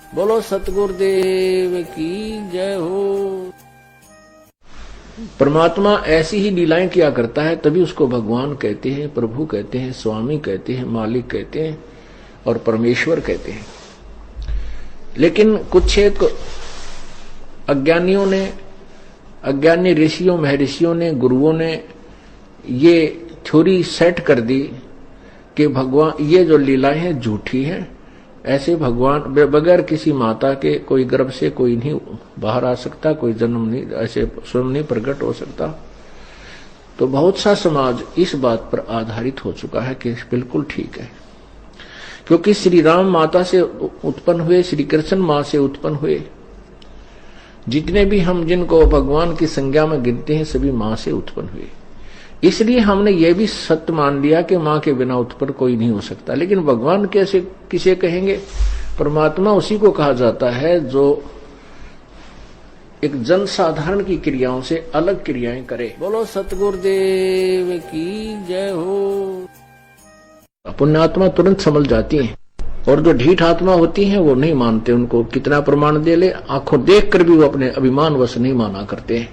बोलो सतगुरुदेव की जय हो। परमात्मा ऐसी ही लीलाएं किया करता है, तभी उसको भगवान कहते हैं, प्रभु कहते हैं, स्वामी कहते हैं, मालिक कहते हैं और परमेश्वर कहते हैं। लेकिन कुछ एक अज्ञानी ऋषियों महर्षियों ने, गुरुओं ने ये थ्योरी सेट कर दी कि भगवान ये जो लीलाएं हैं झूठी हैं। ऐसे भगवान बगैर किसी माता के कोई गर्भ से कोई नहीं बाहर आ सकता, कोई जन्म नहीं, ऐसे स्वयं नहीं प्रकट हो सकता। तो बहुत सा समाज इस बात पर आधारित हो चुका है कि बिल्कुल ठीक है, क्योंकि श्री राम माता से उत्पन्न हुए, श्री कृष्ण मां से उत्पन्न हुए। जितने भी हम जिनको भगवान की संज्ञा में गिनते हैं सभी मां से उत्पन्न हुए। इसलिए हमने ये भी सत्य मान लिया कि मां के बिना उत्पन्न कोई नहीं हो सकता। लेकिन भगवान कैसे किसे कहेंगे? परमात्मा उसी को कहा जाता है जो एक जन साधारण की क्रियाओं से अलग क्रियाएं करे। बोलो सतगुरुदेव की जय हो। पुण्यात्मा तुरंत समझ जाती हैं और जो ढीठ आत्मा होती हैं वो नहीं मानते। उनको कितना प्रमाण दे ले, आंखों देखकर भी वो अपने अभिमानवश नहीं माना करते हैं,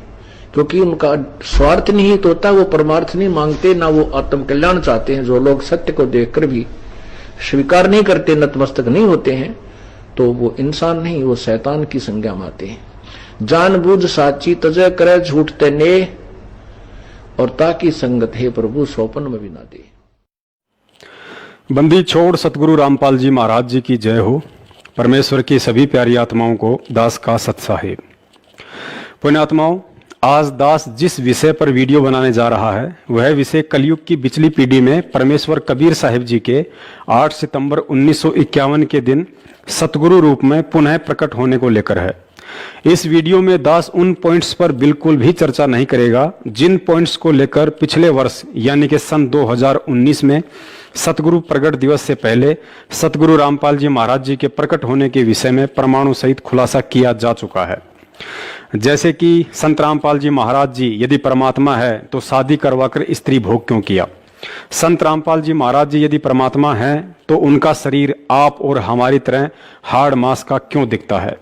क्योंकि उनका स्वार्थ निहित होता, वो परमार्थ नहीं मांगते, ना वो आत्म कल्याण चाहते हैं। जो लोग सत्य को देखकर भी स्वीकार नहीं करते, नतमस्तक नहीं होते हैं, तो वो इंसान नहीं, वो शैतान की संज्ञा में आते हैं। जानबूझ साची तजय करे झूठ तेने, और ताकि संगत है प्रभु सोपन में भी ना दे। बंदी छोड़ सतगुरु रामपाल जी महाराज जी की जय हो। परमेश्वर की सभी प्यारी आत्माओं को दास का सत्साहेब। पुण्यात्माओं, आज दास जिस विषय पर वीडियो बनाने जा रहा है वह विषय कलयुग की पिछली पीढ़ी में परमेश्वर कबीर साहिब जी के 8 सितंबर 1951 के दिन सतगुरु रूप में पुनः प्रकट होने को लेकर है। इस वीडियो में दास उन पॉइंट्स पर बिल्कुल भी चर्चा नहीं करेगा जिन पॉइंट्स को लेकर पिछले वर्ष यानी कि सन 2019 में सतगुरु प्रगट दिवस से पहले सतगुरु रामपाल जी महाराज जी के प्रकट होने के विषय में प्रमाणों सहित खुलासा किया जा चुका है। जैसे कि संत रामपाल जी महाराज जी यदि परमात्मा है तो शादी करवाकर स्त्री भोग क्यों किया? संत रामपाल जी महाराज जी यदि परमात्मा हैं तो उनका शरीर आप और हमारी तरह हाड़ मांस का क्यों दिखता है?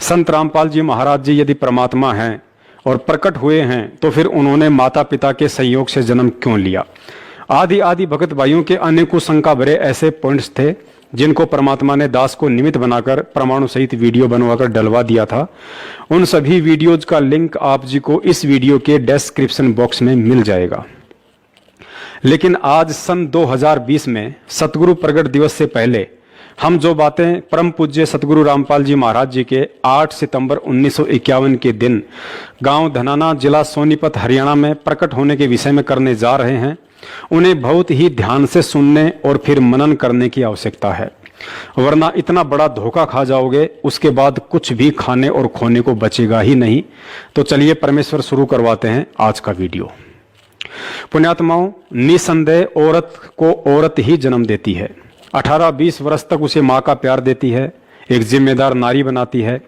संत रामपाल जी महाराज जी यदि परमात्मा हैं और प्रकट हुए हैं तो फिर उन्होंने माता पिता के संयोग से जन्म क्यों लिया? आदि भगत भाइयों के अनेकों शंका भरे ऐसे पॉइंट्स थे जिनको परमात्मा ने दास को निमित्त बनाकर प्रमाणों सहित वीडियो बनवाकर डलवा दिया था। उन सभी वीडियोज का लिंक आप जी को इस वीडियो के डिस्क्रिप्शन बॉक्स में मिल जाएगा। लेकिन आज सन 2020 में सतगुरु प्रगट दिवस से पहले हम जो बातें परम पूज्य सतगुरु रामपाल जी महाराज जी के 8 सितंबर 1951 के दिन गांव धनाना जिला सोनीपत हरियाणा में प्रकट होने के विषय में करने जा रहे हैं, उन्हें बहुत ही ध्यान से सुनने और फिर मनन करने की आवश्यकता है, वरना इतना बड़ा धोखा खा जाओगे उसके बाद कुछ भी खाने और खोने को बचेगा ही नहीं। तो चलिए परमेश्वर शुरू करवाते हैं आज का वीडियो। पुण्यात्माओं, निसंदेह औरत को औरत ही जन्म देती है। 18-20 वर्ष तक उसे माँ का प्यार देती है, एक जिम्मेदार नारी बनाती है।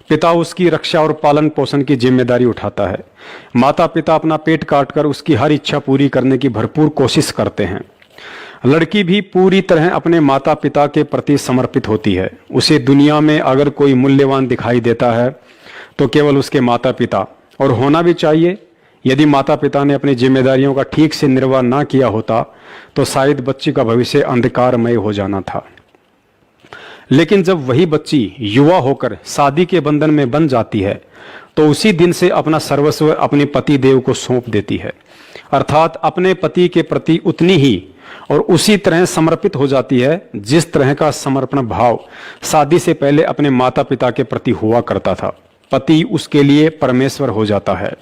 पिता उसकी रक्षा और पालन पोषण की जिम्मेदारी उठाता है। माता पिता अपना पेट काटकर उसकी हर इच्छा पूरी करने की भरपूर कोशिश करते हैं। लड़की भी पूरी तरह अपने माता पिता के प्रति समर्पित होती है। उसे दुनिया में अगर कोई मूल्यवान दिखाई देता है तो केवल उसके माता पिता, और होना भी चाहिए। यदि माता पिता ने अपनी जिम्मेदारियों का ठीक से निर्वाह ना किया होता तो शायद बच्ची का भविष्य अंधकारमय हो जाना था। लेकिन जब वही बच्ची युवा होकर शादी के बंधन में बंध जाती है तो उसी दिन से अपना सर्वस्व अपने पति देव को सौंप देती है, अर्थात अपने पति के प्रति उतनी ही और उसी तरह समर्पित हो जाती है जिस तरह का समर्पण भाव शादी से पहले अपने माता पिता के प्रति हुआ करता था। पति उसके लिए परमेश्वर हो जाता है।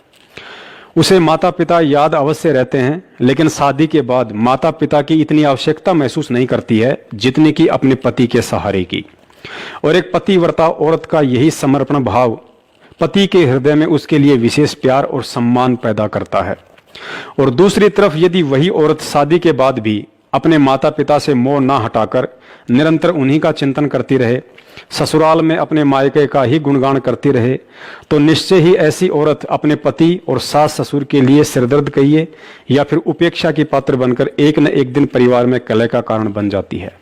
उसे माता पिता याद अवश्य रहते हैं, लेकिन शादी के बाद माता पिता की इतनी आवश्यकता महसूस नहीं करती है जितनी कि अपने पति के सहारे की। और एक पतिव्रता औरत का यही समर्पण भाव पति के हृदय में उसके लिए विशेष प्यार और सम्मान पैदा करता है। और दूसरी तरफ यदि वही औरत शादी के बाद भी अपने माता पिता से मोह ना हटाकर निरंतर उन्हीं का चिंतन करती रहे, ससुराल में अपने मायके का ही गुणगान करती रहे, तो निश्चय ही ऐसी औरत अपने पति और सास ससुर के लिए सिरदर्द कहिए या फिर उपेक्षा की पात्र बनकर एक न एक दिन परिवार में कलह का कारण बन जाती है।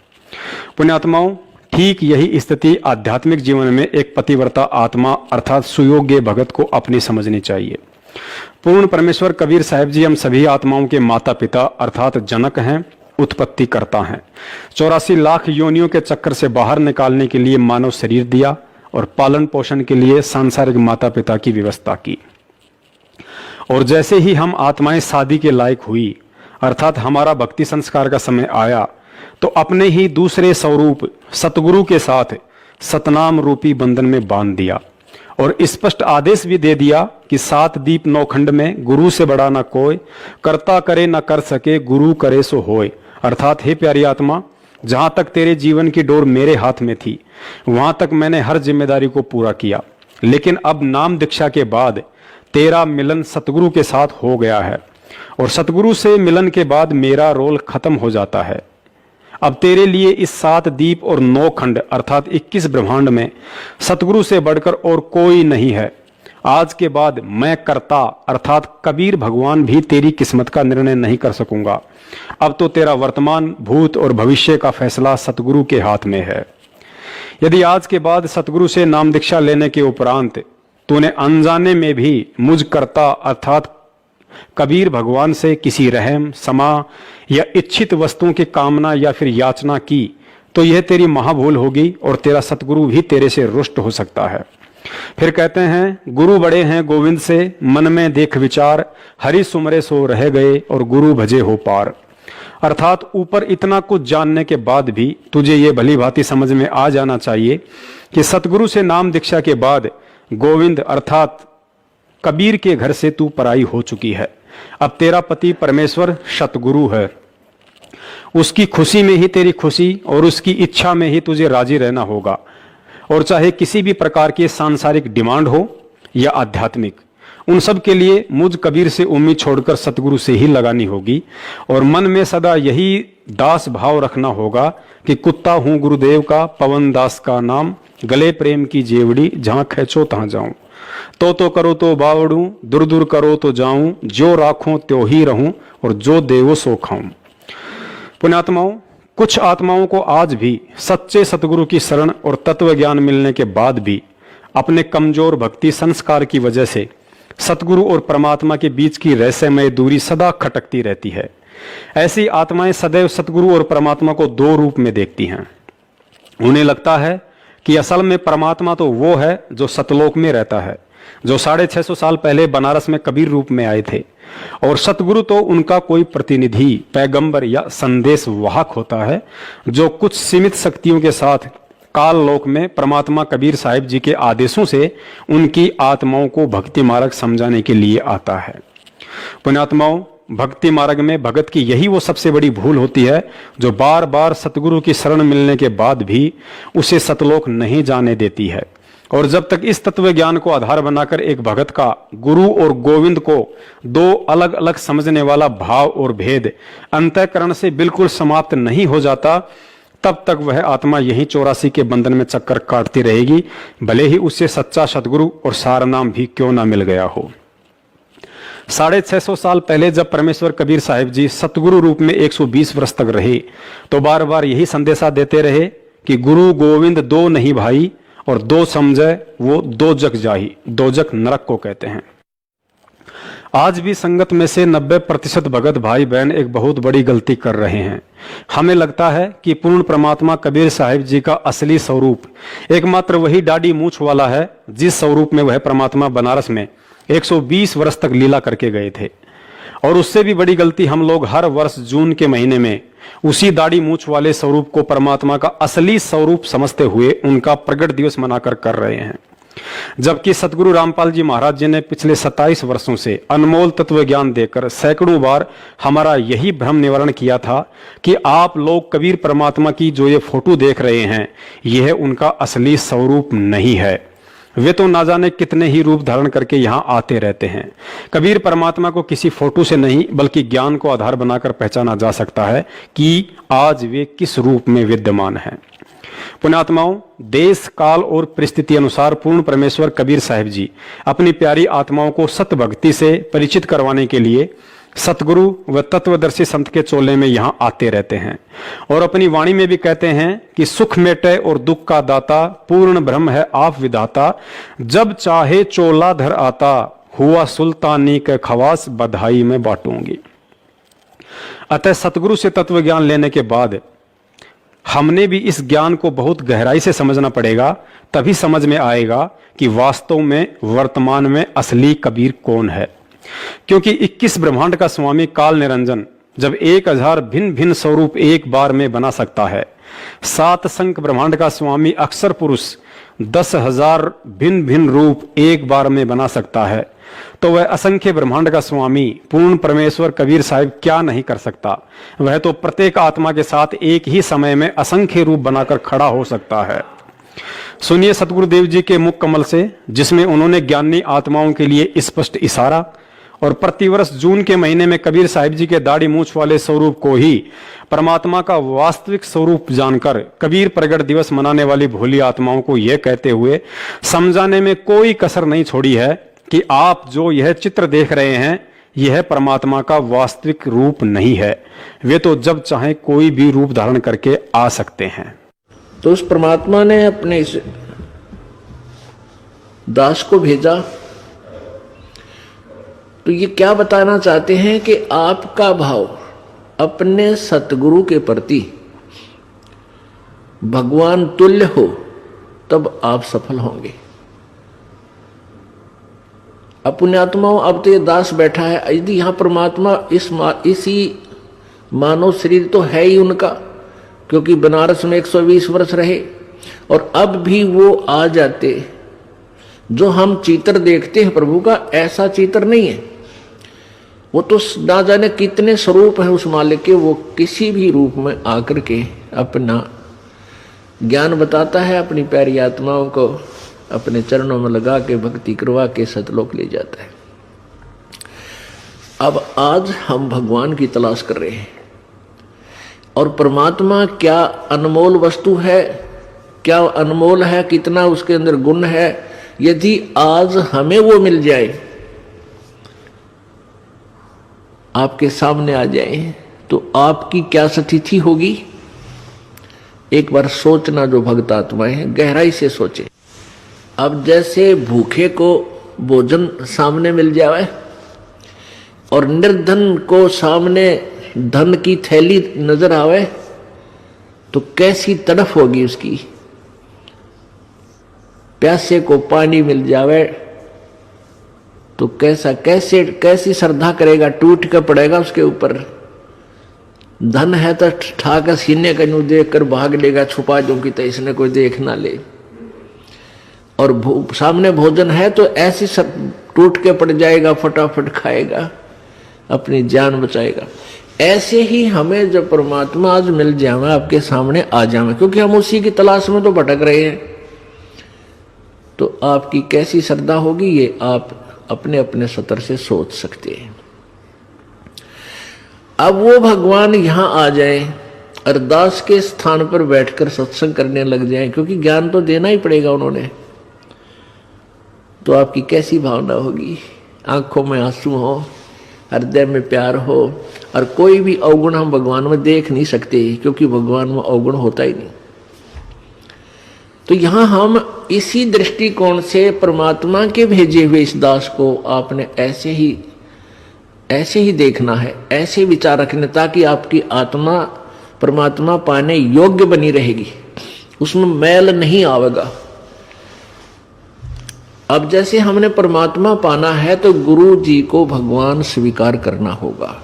पुण्यात्माओं, ठीक यही स्थिति आध्यात्मिक जीवन में एक पतिव्रता आत्मा अर्थात सुयोग्य भगत को अपनी समझनी चाहिए। पूर्ण परमेश्वर कबीर साहिब जी हम सभी आत्माओं के माता पिता अर्थात जनक हैं, उत्पत्ति करता है। 84 लाख योनियों के चक्कर से बाहर निकालने के लिए मानव शरीर दिया और पालन पोषण के लिए सांसारिक माता पिता की व्यवस्था की। और जैसे ही हम आत्माएं शादी के लायक हुई अर्थात हमारा भक्ति संस्कार का समय आया तो अपने ही दूसरे स्वरूप सतगुरु के साथ सतनाम रूपी बंधन में बांध दिया और स्पष्ट आदेश भी दे दिया कि 7 दीप 9 खंड में गुरु से बड़ा ना कोई, करता करे ना कर सके, गुरु करे सो होय। अर्थात हे प्यारी आत्मा, जहां तक तेरे जीवन की डोर मेरे हाथ में थी वहां तक मैंने हर जिम्मेदारी को पूरा किया, लेकिन अब नाम दीक्षा के बाद तेरा मिलन सतगुरु के साथ हो गया है और सतगुरु से मिलन के बाद मेरा रोल खत्म हो जाता है। अब तेरे लिए इस 7 दीप और 9 खंड अर्थात 21 ब्रह्मांड में सतगुरु से बढ़कर और कोई नहीं है। आज के बाद मैं कर्ता अर्थात कबीर भगवान भी तेरी किस्मत का निर्णय नहीं कर सकूंगा। अब तो तेरा वर्तमान, भूत और भविष्य का फैसला सतगुरु के हाथ में है। यदि आज के बाद सतगुरु से नाम दीक्षा लेने के उपरांत तूने अनजाने में भी मुझ कर्ता अर्थात कबीर भगवान से किसी रहम, समा या इच्छित वस्तुओं की कामना या फिर याचना की तो यह तेरी महाभूल होगी और तेरा सतगुरु भी तेरे से रुष्ट हो सकता है। फिर कहते हैं, गुरु बड़े हैं गोविंद से, मन में देख विचार, हरि सुमरे सो रह गए और गुरु भजे हो पार। अर्थात ऊपर इतना कुछ जानने के बाद भी तुझे ये भली भांति समझ में आ जाना चाहिए कि सतगुरु से नाम दीक्षा के बाद गोविंद अर्थात कबीर के घर से तू पराई हो चुकी है। अब तेरा पति परमेश्वर सतगुरु है, उसकी खुशी में ही तेरी खुशी और उसकी इच्छा में ही तुझे राजी रहना होगा। और चाहे किसी भी प्रकार की सांसारिक डिमांड हो या आध्यात्मिक, उन सब के लिए मुझ कबीर से उम्मीद छोड़कर सतगुरु से ही लगानी होगी और मन में सदा यही दास भाव रखना होगा कि कुत्ता हूं गुरुदेव का, पवन दास का नाम, गले प्रेम की जेवड़ी, जहां खींचो तहां जाऊं, तो करो तो बावड़ू, दूर दूर करो तो जाऊं, जो राखो त्यो ही रहूं और जो देवो सो खाऊं। पुण्यात्माओं, कुछ आत्माओं को आज भी सच्चे सतगुरु की शरण और तत्व ज्ञान मिलने के बाद भी अपने कमजोर भक्ति संस्कार की वजह से सतगुरु और परमात्मा के बीच की रहस्यमय दूरी सदा खटकती रहती है। ऐसी आत्माएं सदैव सतगुरु और परमात्मा को 2 रूप में देखती हैं। उन्हें लगता है कि असल में परमात्मा तो वो है जो सतलोक में रहता है, जो 650 साल पहले बनारस में कबीर रूप में आए थे, और सतगुरु तो उनका कोई प्रतिनिधि, पैगंबर या संदेश वाहक होता है जो कुछ सीमित शक्तियों के साथ काल लोक में परमात्मा कबीर साहिब जी के आदेशों से उनकी आत्माओं को भक्ति मार्ग समझाने के लिए आता है। पुण्यात्माओं, भक्ति मार्ग में भगत की यही वो सबसे बड़ी भूल होती है जो बार बार सतगुरु की शरण मिलने के बाद भी उसे सतलोक नहीं जाने देती है। और जब तक इस तत्व ज्ञान को आधार बनाकर एक भगत का गुरु और गोविंद को 2 अलग अलग समझने वाला भाव और भेद अंतःकरण से बिल्कुल समाप्त नहीं हो जाता, तब तक वह आत्मा यही 84 के बंधन में चक्कर काटती रहेगी, भले ही उससे सच्चा सतगुरु और सार नाम भी क्यों ना मिल गया हो। 650 साल पहले जब परमेश्वर कबीर साहिब जी सतगुरु रूप में 120 वर्ष तक रहे तो बार बार यही संदेशा देते रहे कि गुरु गोविंद 2 नहीं भाई, और 2 समझे वो 2 जग जाही। 2 जग नरक को कहते हैं। आज भी संगत में से 90% भगत भाई बहन एक बहुत बड़ी गलती कर रहे हैं। हमें लगता है कि पूर्ण परमात्मा कबीर साहिब जी का असली स्वरूप एकमात्र वही दाढ़ी मूछ वाला है जिस स्वरूप में वह परमात्मा बनारस में 120 वर्ष तक लीला करके गए थे। और उससे भी बड़ी गलती हम लोग हर वर्ष जून के महीने में उसी दाढ़ी मूछ वाले स्वरूप को परमात्मा का असली स्वरूप समझते हुए उनका प्रगट दिवस मनाकर कर रहे हैं। जबकि सतगुरु रामपाल जी महाराज जी ने पिछले 27 वर्षों से अनमोल तत्व ज्ञान देकर सैकड़ों बार हमारा यही भ्रम निवारण किया था कि आप लोग कबीर परमात्मा की जो ये फोटो देख रहे हैं यह उनका असली स्वरूप नहीं है। वे तो ना जाने कितने ही रूप धारण करके यहाँ आते रहते हैं। कबीर परमात्मा को किसी फोटो से नहीं बल्कि ज्ञान को आधार बनाकर पहचाना जा सकता है कि आज वे किस रूप में विद्यमान हैं। पुण्यात्माओं, देश काल और परिस्थिति अनुसार पूर्ण परमेश्वर कबीर साहिब जी अपनी प्यारी आत्माओं को सत भक्ति से परिचित करवाने के लिए सतगुरु व तत्वदर्शी संत के चोले में यहां आते रहते हैं और अपनी वाणी में भी कहते हैं कि सुख मेटे और दुख का दाता, पूर्ण ब्रह्म है आप विधाता, जब चाहे चोला धर आता, हुआ सुल्तानी के खवास बधाई में बांटूंगी। अतः सतगुरु से तत्व ज्ञान लेने के बाद हमने भी इस ज्ञान को बहुत गहराई से समझना पड़ेगा, तभी समझ में आएगा कि वास्तव में वर्तमान में असली कबीर कौन है। क्योंकि 21 ब्रह्मांड का स्वामी काल निरंजन जब 1000 भिन्न भिन्न स्वरूप एक बार में बना सकता है, 7 संख्य ब्रह्मांड का स्वामी अक्षर पुरुष 10,000 भिन्न भिन्न रूप एक बार में बना सकता है, तो वह असंख्य ब्रह्मांड का स्वामी पूर्ण परमेश्वर कबीर साहिब क्या नहीं कर सकता। वह तो प्रत्येक आत्मा के साथ एक ही समय में असंख्य रूप बनाकर खड़ा हो सकता है। सुनिए सतगुरुदेव जी के मुख कमल से, जिसमें उन्होंने ज्ञानी आत्माओं के लिए स्पष्ट इशारा और प्रतिवर्ष जून के महीने में कबीर साहिब जी के दाढ़ी मूंछ वाले स्वरूप को ही परमात्मा का वास्तविक स्वरूप जानकर कबीर प्रगट दिवस मनाने वाली भोली आत्माओं को यह कहते हुए समझाने में कोई कसर नहीं छोड़ी है कि आप जो यह चित्र देख रहे हैं यह परमात्मा का वास्तविक रूप नहीं है, वे तो जब चाहे कोई भी रूप धारण करके आ सकते हैं। तो उस परमात्मा ने अपने इस दास को भेजा, तो ये क्या बताना चाहते हैं कि आपका भाव अपने सतगुरु के प्रति भगवान तुल्य हो तब आप सफल होंगे। पुण्यात्माओं, अब तो ये दास बैठा है, यदि यहां परमात्मा इसी मानव शरीर तो है ही उनका, क्योंकि बनारस में 120 वर्ष रहे, और अब भी वो आ जाते। जो हम चित्र देखते हैं प्रभु का, ऐसा चित्र नहीं है। वो तो ना जाने कितने स्वरूप है उस मालिक के, वो किसी भी रूप में आकर के अपना ज्ञान बताता है, अपनी प्यारी आत्माओं को अपने चरणों में लगा के भक्ति करवा के सतलोक ले जाता है। अब आज हम भगवान की तलाश कर रहे हैं, और परमात्मा क्या अनमोल वस्तु है, क्या अनमोल है, कितना उसके अंदर गुण है। यदि आज हमें वो मिल जाए, आपके सामने आ जाए, तो आपकी क्या स्थिति होगी। एक बार सोचना, जो भक्त आत्माएं हैं गहराई से सोचे। अब जैसे भूखे को भोजन सामने मिल जाए और निर्धन को सामने धन की थैली नजर आवे, तो कैसी तड़फ होगी उसकी। प्यासे को पानी मिल जावे तो कैसी श्रद्धा करेगा, टूट कर पड़ेगा उसके ऊपर। धन है तो ठाकर सीने का यूं देख कर भाग लेगा, छुपा जो कि तो इसने कोई देख ना ले। और सामने भोजन है तो ऐसी सब टूट के पड़ जाएगा, फटाफट खाएगा, अपनी जान बचाएगा। ऐसे ही हमें जब परमात्मा आज मिल जाए, आपके सामने आ जाए, क्योंकि हम उसी की तलाश में तो भटक रहे हैं, तो आपकी कैसी श्रद्धा होगी ये आप अपने अपने सतर से सोच सकते हैं। अब वो भगवान यहां आ जाए, अरदास के स्थान पर बैठकर सत्संग करने लग जाए, क्योंकि ज्ञान तो देना ही पड़ेगा उन्होंने, तो आपकी कैसी भावना होगी। आंखों में आंसू हो, हृदय में प्यार हो, और कोई भी अवगुण हम भगवान में देख नहीं सकते, क्योंकि भगवान में अवगुण होता ही नहीं। तो यहां हम इसी दृष्टिकोण से परमात्मा के भेजे हुए इस दास को आपने ऐसे ही देखना है, ऐसे विचार रखने, ताकि आपकी आत्मा परमात्मा पाने योग्य बनी रहेगी, उसमें मैल नहीं आवेगा। अब जैसे हमने परमात्मा पाना है तो गुरु जी को भगवान स्वीकार करना होगा।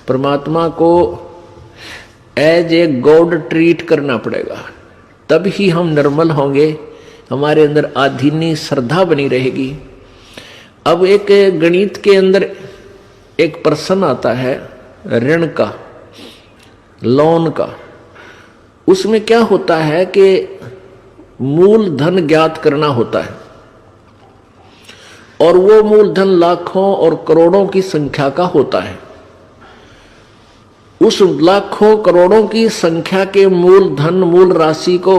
परमात्मा को एज ए गॉड ट्रीट करना पड़ेगा, तब ही हम निर्मल होंगे, हमारे अंदर आधीनी श्रद्धा बनी रहेगी। अब एक गणित के अंदर एक प्रश्न आता है ऋण का, लोन का। उसमें क्या होता है कि मूल धन ज्ञात करना होता है, और वो मूलधन लाखों और करोड़ों की संख्या का होता है। उस लाखों करोड़ों की संख्या के मूलधन, मूल राशि को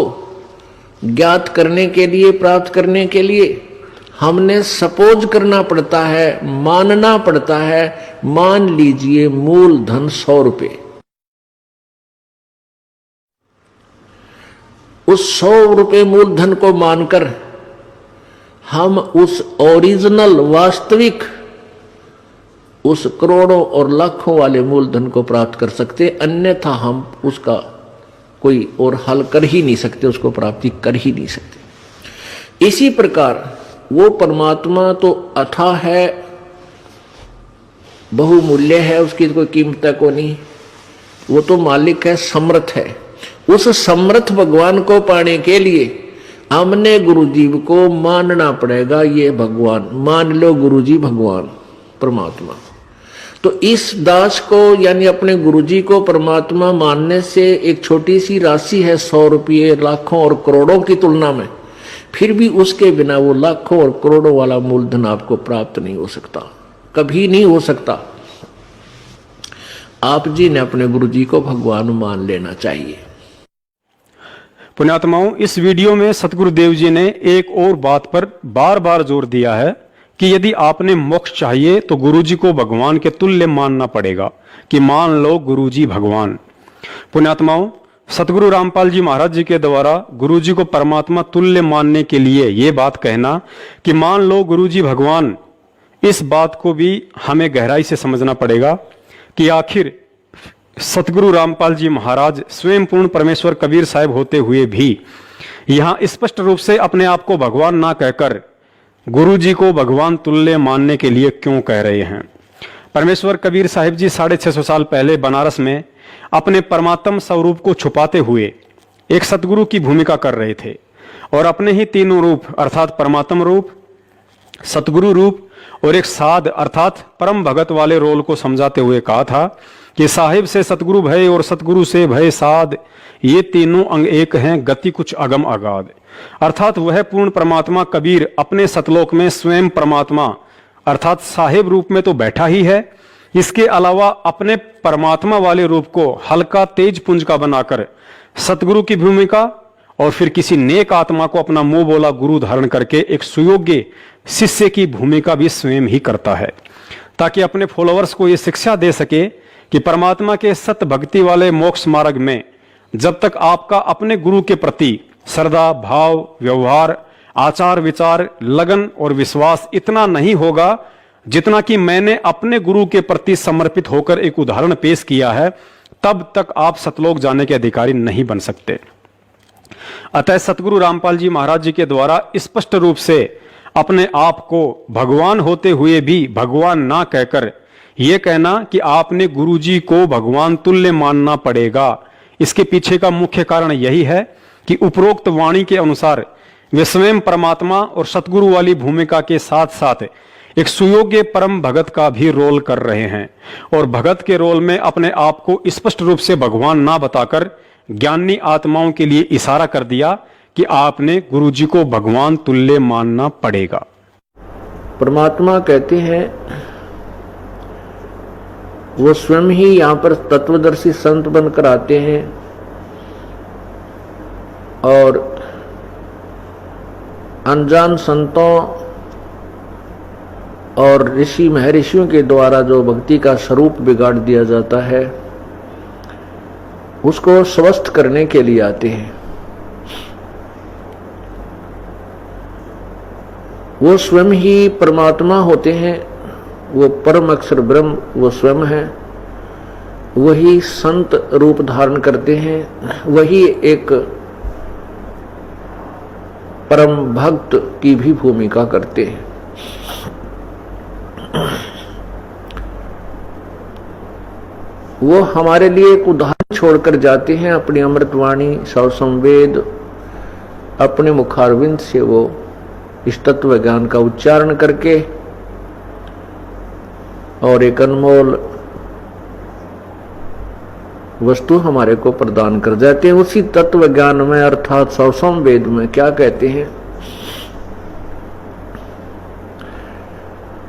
ज्ञात करने के लिए, प्राप्त करने के लिए हमने सपोज करना पड़ता है, मानना पड़ता है। मान लीजिए मूलधन 100 रुपए, उस 100 रुपए मूलधन को मानकर हम उस ओरिजिनल वास्तविक उस करोड़ों और लाखों वाले मूलधन को प्राप्त कर सकते, अन्यथा हम उसका कोई और हल कर ही नहीं सकते, उसको प्राप्ति कर ही नहीं सकते। इसी प्रकार वो परमात्मा तो अथाह है, बहुमूल्य है, उसकी कोई कीमत को नहीं, वो तो मालिक है, समर्थ है। उस समर्थ भगवान को पाने के लिए हमने गुरुजी को मानना पड़ेगा। ये भगवान मान लो, गुरुजी भगवान परमात्मा। तो इस दास को यानी अपने गुरुजी को परमात्मा मानने से एक छोटी सी राशि है 100 रुपये लाखों और करोड़ों की तुलना में, फिर भी उसके बिना वो लाखों और करोड़ों वाला मूलधन आपको प्राप्त नहीं हो सकता, कभी नहीं हो सकता। आप जी ने अपने गुरुजी को भगवान मान लेना चाहिए। पुण्यात्माओं, इस वीडियो में सतगुरुदेव जी ने एक और बात पर बार बार जोर दिया है कि यदि आपने मोक्ष चाहिए तो गुरुजी को भगवान के तुल्य मानना पड़ेगा, कि मान लो गुरुजी भगवान। पुण्यात्माओं, सतगुरु रामपाल जी महाराज जी के द्वारा गुरुजी को परमात्मा तुल्य मानने के लिए ये बात कहना कि मान लो गुरुजी भगवान, इस बात को भी हमें गहराई से समझना पड़ेगा कि आखिर सतगुरु रामपाल जी महाराज स्वयं पूर्ण परमेश्वर कबीर साहब होते हुए भी यहां स्पष्ट रूप से अपने आप को भगवान ना कहकर गुरु जी को भगवान तुल्य मानने के लिए क्यों कह रहे हैं। परमेश्वर कबीर साहिब जी 650 साल पहले बनारस में अपने परमात्म स्वरूप को छुपाते हुए एक सतगुरु की भूमिका कर रहे थे और अपने ही तीनों रूप अर्थात परमात्म रूप, सतगुरु रूप और एक साध अर्थात परम भगत वाले रोल को समझाते हुए कहा था कि साहिब से सतगुरु भय और सतगुरु से भय साध, ये तीनों अंग एक हैं, गति कुछ अगम अगाध। अर्थात वह पूर्ण परमात्मा कबीर अपने सतलोक में स्वयं परमात्मा अर्थात साहिब रूप में तो बैठा ही है, इसके अलावा अपने परमात्मा वाले रूप को हल्का तेज पुंज का बनाकर सतगुरु की भूमिका और फिर किसी नेक आत्मा को अपना मुंह बोला गुरु धारण करके एक सुयोग्य शिष्य की भूमिका भी स्वयं ही करता है, ताकि अपने फॉलोअर्स को यह शिक्षा दे सके कि परमात्मा के सत भक्ति वाले मोक्ष मार्ग में जब तक आपका अपने गुरु के प्रति श्रद्धा भाव व्यवहार आचार विचार लगन और विश्वास इतना नहीं होगा जितना कि मैंने अपने गुरु के प्रति समर्पित होकर एक उदाहरण पेश किया है, तब तक आप सतलोक जाने के अधिकारी नहीं बन सकते। अतः सतगुरु रामपाल जी महाराज जी के द्वारा स्पष्ट रूप से अपने आप को भगवान होते हुए भी भगवान ना कहकर यह कहना कि आपने गुरु जी को भगवान तुल्य मानना पड़ेगा, इसके पीछे का मुख्य कारण यही है कि उपरोक्त वाणी के अनुसार वे स्वयं परमात्मा और सतगुरु वाली भूमिका के साथ साथ एक सुयोग्य परम भगत का भी रोल कर रहे हैं और भगत के रोल में अपने आप को स्पष्ट रूप से भगवान ना बताकर ज्ञानी आत्माओं के लिए इशारा कर दिया कि आपने गुरु जी को भगवान तुल्य मानना पड़ेगा। परमात्मा कहते हैं वो स्वयं ही यहाँ पर तत्वदर्शी संत बनकर आते हैं और अनजान संतों और ऋषि महर्षियों के द्वारा जो भक्ति का स्वरूप बिगाड़ दिया जाता है उसको स्वस्थ करने के लिए आते हैं। वो स्वयं ही परमात्मा होते हैं, वो परम अक्षर ब्रह्म वो स्वयं है, वही संत रूप धारण करते हैं, वही एक परम भक्त की भी भूमिका करते हैं। वो हमारे लिए एक उदाहरण छोड़कर जाते हैं, अपनी अमृतवाणी सौ संवेद अपने मुखारविंद से वो इस तत्व ज्ञान का उच्चारण करके और एक अनमोल वस्तु हमारे को प्रदान कर जाते हैं। उसी तत्व ज्ञान में अर्थात सौ संवेद में क्या कहते हैं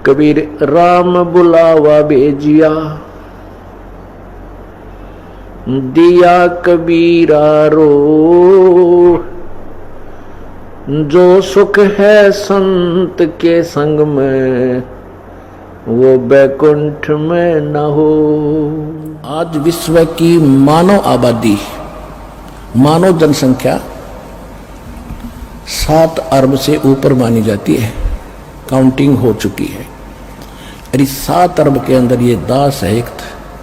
कबीर, राम बुलावा भेजिया दिया कबीरा रो, जो सुख है संत के संग में वो बैकुंठ में न हो। आज विश्व की मानव आबादी, मानव जनसंख्या 7 अरब से ऊपर मानी जाती है, काउंटिंग हो चुकी है। और इस 7 अरब के अंदर ये दास है एक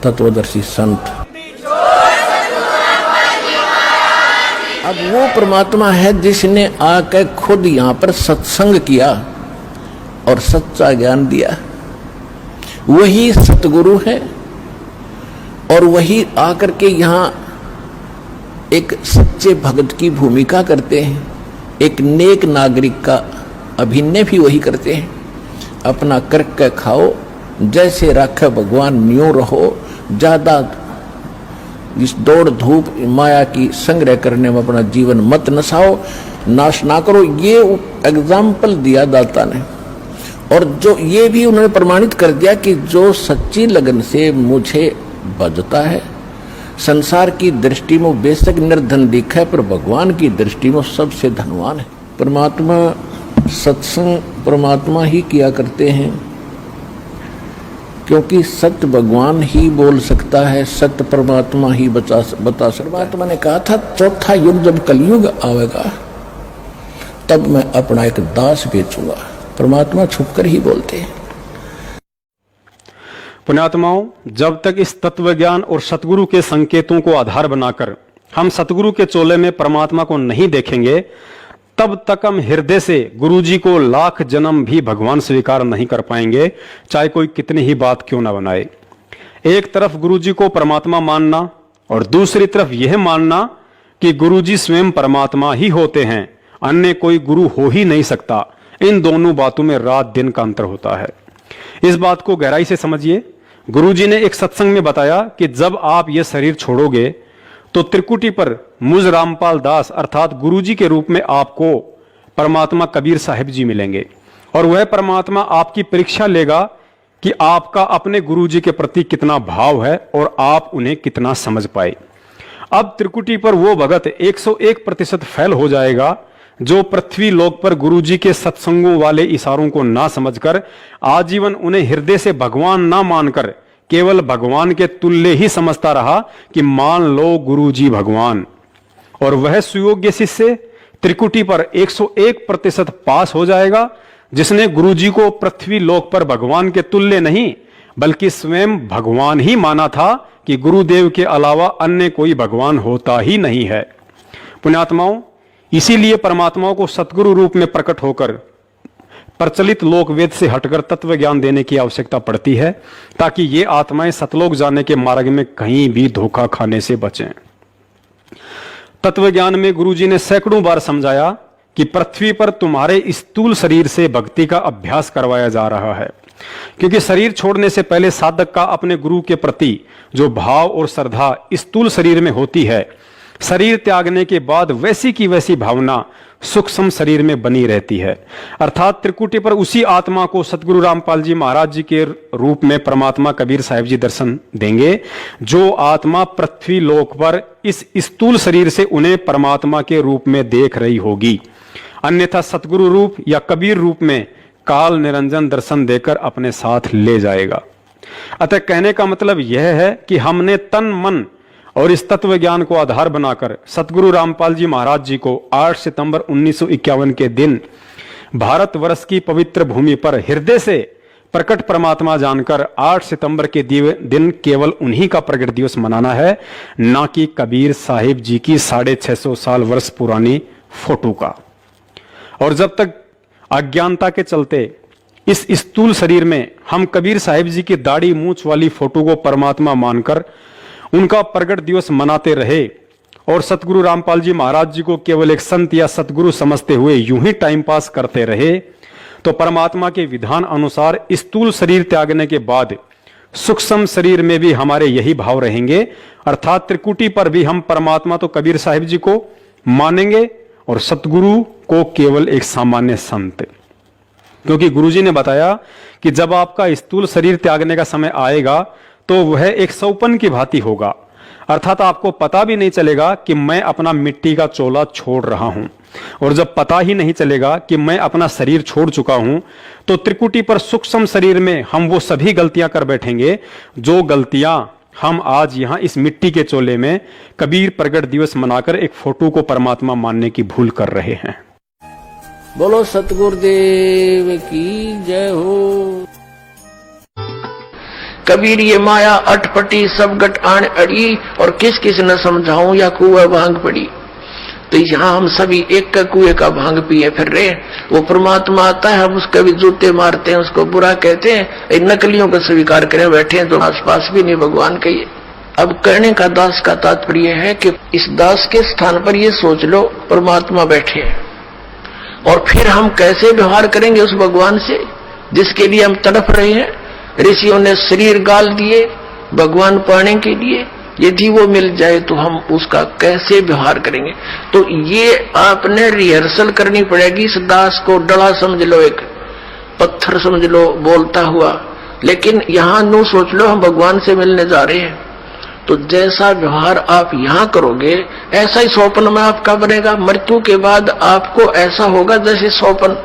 तत्वदर्शी संत। अब वो परमात्मा है जिसने आकर खुद यहाँ पर सत्संग किया और सच्चा ज्ञान दिया। वही सतगुरु है और वही आकर के यहाँ एक सच्चे भगत की भूमिका करते हैं, एक नेक नागरिक का अभिनय भी वही करते हैं। अपना करके खाओ, जैसे राखे भगवान न्यों रहो, ज्यादा इस दौड़ धूप माया की संग्रह करने में अपना जीवन मत नसाओ, नाश ना करो। ये एग्जाम्पल दिया दाता ने, और जो ये भी उन्होंने प्रमाणित कर दिया कि जो सच्ची लगन से मुझे बजता है, संसार की दृष्टि में बेशक निर्धन दिखा है, पर भगवान की दृष्टि में सबसे धनवान है। परमात्मा सत्संग परमात्मा ही किया करते हैं, क्योंकि सत्य भगवान ही बोल सकता है, सत्य परमात्मा ही बता सकता। परमात्मा ने कहा था चौथा युग जब कलयुग आवेगा तब मैं अपना एक दास बेचूंगा। परमात्मा छुपकर ही बोलते हैं। पुण्यात्माओं, जब तक इस तत्व ज्ञान और सतगुरु के संकेतों को आधार बनाकर हम सतगुरु के चोले में परमात्मा को नहीं देखेंगे, तब तक हम हृदय से गुरु जी को लाख जन्म भी भगवान स्वीकार नहीं कर पाएंगे, चाहे कोई कितनी ही बात क्यों ना बनाए। एक तरफ गुरु जी को परमात्मा मानना और दूसरी तरफ यह मानना कि गुरु जी स्वयं परमात्मा ही होते हैं, अन्य कोई गुरु हो ही नहीं सकता, इन दोनों बातों में रात दिन का अंतर होता है। इस बात को गहराई से समझिए। गुरु जी ने एक सत्संग में बताया कि जब आप ये शरीर छोड़ोगे तो त्रिकुटी पर मुझ रामपाल दास अर्थात गुरु जी के रूप में आपको परमात्मा कबीर साहिब जी मिलेंगे, और वह परमात्मा आपकी परीक्षा लेगा कि आपका अपने गुरु जी के प्रति कितना भाव है और आप उन्हें कितना समझ पाए। अब त्रिकुटी पर वो भगत 101% फेल हो जाएगा जो पृथ्वी लोक पर गुरु जी के सत्संगों वाले इशारों को ना समझकर आजीवन उन्हें हृदय से भगवान ना मानकर केवल भगवान के तुल्य ही समझता रहा कि मान लो गुरु जी भगवान। और वह सुयोग्य शिष्य त्रिकुटी पर 101% पास हो जाएगा जिसने गुरु जी को पृथ्वी लोक पर भगवान के तुल्य नहीं बल्कि स्वयं भगवान ही माना था कि गुरुदेव के अलावा अन्य कोई भगवान होता ही नहीं है। पुण्यात्माओं, इसीलिए परमात्माओं को सतगुरु रूप में प्रकट होकर प्रचलित लोकवेद से हटकर तत्व ज्ञान देने की आवश्यकता पड़ती है, ताकि ये आत्माएं सतलोक जाने के मार्ग में कहीं भी धोखा खाने से बचें। तत्व ज्ञान में गुरुजी ने सैकड़ों बार समझाया कि पृथ्वी पर तुम्हारे स्थूल शरीर से भक्ति का अभ्यास करवाया जा रहा है, क्योंकि शरीर छोड़ने से पहले साधक का अपने गुरु के प्रति जो भाव और श्रद्धा स्थूल शरीर में होती है, शरीर त्यागने के बाद वैसी की वैसी भावना सूक्ष्म शरीर में बनी रहती है। अर्थात त्रिकुटी पर उसी आत्मा को सतगुरु रामपाल जी महाराज जी के रूप में परमात्मा कबीर साहिब जी दर्शन देंगे, जो आत्मा पृथ्वी लोक पर इस स्थूल शरीर से उन्हें परमात्मा के रूप में देख रही होगी। अन्यथा सतगुरु रूप या कबीर रूप में काल निरंजन दर्शन देकर अपने साथ ले जाएगा। अतः कहने का मतलब यह है कि हमने तन मन और इस तत्व ज्ञान को आधार बनाकर सतगुरु रामपाल जी महाराज जी को 8 सितंबर 1951 के दिन भारतवर्ष की पवित्र भूमि पर हृदय से प्रकट परमात्मा जानकर 8 सितंबर के दिन केवल उन्हीं का प्रकट दिवस मनाना है, ना कि कबीर साहिब जी की 650 साल वर्ष पुरानी फोटो का। और जब तक अज्ञानता के चलते इस स्थूल शरीर में हम कबीर साहिब जी की दाढ़ी मूंछ वाली फोटो को परमात्मा मानकर उनका प्रगट दिवस मनाते रहे और सतगुरु रामपाल जी महाराज जी को केवल एक संत या सतगुरु समझते हुए यूं ही टाइम पास करते रहे, तो परमात्मा के विधान अनुसार स्थूल शरीर त्यागने के बाद सूक्ष्म शरीर में भी हमारे यही भाव रहेंगे। अर्थात त्रिकुटी पर भी हम परमात्मा तो कबीर साहिब जी को मानेंगे और सतगुरु को केवल एक सामान्य संत, क्योंकि गुरुजी ने बताया कि जब आपका स्थूल शरीर त्यागने का समय आएगा तो वह एक सौपन की भांति होगा। अर्थात आपको पता भी नहीं चलेगा कि मैं अपना मिट्टी का चोला छोड़ रहा हूं। और जब पता ही नहीं चलेगा कि मैं अपना शरीर छोड़ चुका हूं, तो त्रिकुटी पर सूक्ष्म शरीर में हम वो सभी गलतियां कर बैठेंगे जो गलतियां हम आज यहां इस मिट्टी के चोले में कबीर प्रगट दिवस मनाकर एक फोटो को परमात्मा मानने की भूल कर रहे हैं। बोलो सतगुरुदेव की जय हो। कबीर ये माया अटपटी सब गट आन अड़ी, और किस किस न समझाऊं या कुआ भांग पड़ी। तो यहाँ हम सभी एक का कुएं का भांग पिए फिर रहे। वो परमात्मा आता है, हम उसके भी जूते मारते हैं, उसको बुरा कहते हैं, इन नकलियों को स्वीकार करें बैठे हैं, तो आसपास भी नहीं भगवान कहिए। अब कहने का दास का तात्पर्य है कि इस दास के स्थान पर ये सोच लो परमात्मा बैठे हैं, और फिर हम कैसे व्यवहार करेंगे उस भगवान से जिसके लिए हम तड़प रहे हैं। ऋषियों ने शरीर गाल दिए भगवान पाने के लिए, यदि वो मिल जाए तो हम उसका कैसे व्यवहार करेंगे। तो ये आपने रिहर्सल करनी पड़ेगी। इस दास को डला समझ लो, एक पत्थर समझ लो बोलता हुआ, लेकिन यहां नो सोच लो हम भगवान से मिलने जा रहे हैं। तो जैसा व्यवहार आप यहां करोगे ऐसा ही स्वप्न में आपका बनेगा। मृत्यु के बाद आपको ऐसा होगा जैसे स्वप्न,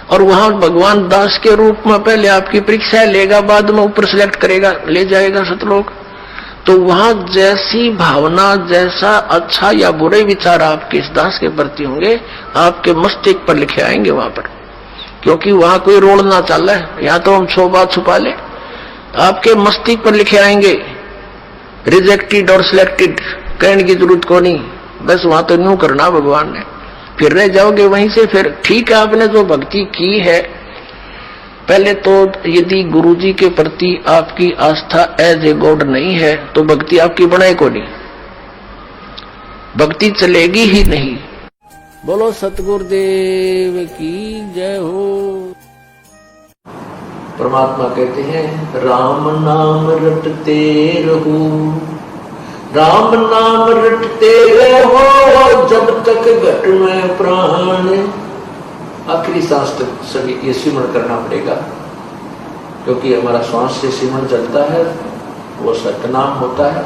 और वहां भगवान दास के रूप में पहले आपकी परीक्षा लेगा, बाद में ऊपर सिलेक्ट करेगा, ले जाएगा सतलोक। तो वहां जैसी भावना, जैसा अच्छा या बुरे विचार आपके इस दास के प्रति होंगे, आपके मस्तिष्क पर लिखे आएंगे वहां पर, क्योंकि वहां कोई रोल ना चल रहा है। या तो हम 100 बात छुपा ले, आपके मस्तिष्क पर लिखे आएंगे रिजेक्टेड और सिलेक्टेड, कहने की जरूरत को नहीं, बस वहां तो न्यू करना भगवान ने, फिर रह जाओगे वहीं से। फिर ठीक है, आपने जो भक्ति की है, पहले तो यदि गुरुजी के प्रति आपकी आस्था एज ए गॉड नहीं है तो भक्ति आपकी बनाए को नहीं, भक्ति चलेगी ही नहीं। बोलो सतगुरुदेव की जय हो। परमात्मा कहते हैं राम नाम रटते रहो, राम नाम रटते रहो जब तक घट में प्राण। आखिरी सांस तक सभी ये सिमरण करना पड़ेगा, क्योंकि हमारा श्वास से सिमरण चलता है, वो सतनाम होता है,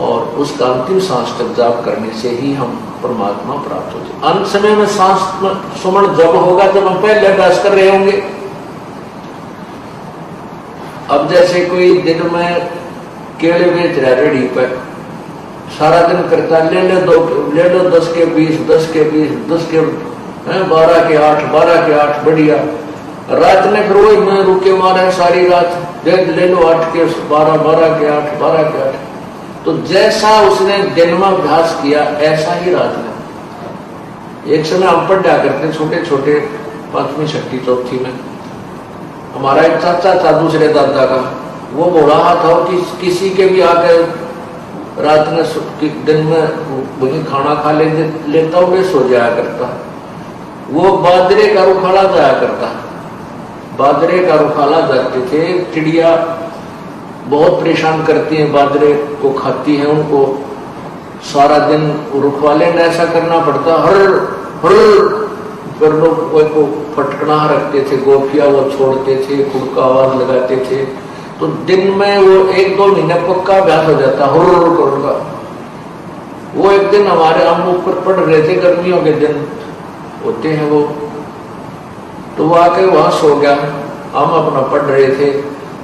और उसका अंतिम सांस तक जाप करने से ही हम परमात्मा प्राप्त होते हैं। अंत समय में सांस सुमरण जब होगा जब हम पहले अभ्यास कर रहे होंगे। अब जैसे कोई दिन में केले बेच रहा है रेडी पर, सारा दिन करता ले लो 10 के 20, 10 के 20, 10 के 12 के 8, 12 के 8, बढ़िया। रात में फिर वही में रुके मारे सारी रात, ले लो 8 के 12, 12 के 8, 12 के 8। तो जैसा उसने दिन में अभ्यास किया ऐसा ही रात में। एक समय हम पढ़ा करते छोटे छोटे 5वीं 6वीं 4थी में, हमारा एक चाचा था दूसरे दादा का, वो बोला था और किसी के भी आकर रात में दिन में वही खाना खा लेता हुए सो जाया करता। वो बाजरे का रुखाला जाया करता, बाजरे का रुखाला जाते थे। चिड़िया बहुत परेशान करती हैं, बाजरे को खाती हैं, उनको सारा दिन रुखवाले ने ऐसा करना पड़ता, हर हर पर लोग को फटकना रखते थे, गोपिया वो छोड़ते थे, खुद का आवाज लगाते थे। तो दिन में वो 1-2 महीने पक्का अभ्यास हो जाता हुर करूंगा। वो एक दिन हमारे हम ऊपर पढ़ रहे थे, गर्मियों के दिन होते हैं वो, तो वो आके वहां सो गया, हम अपना पढ़ रहे थे,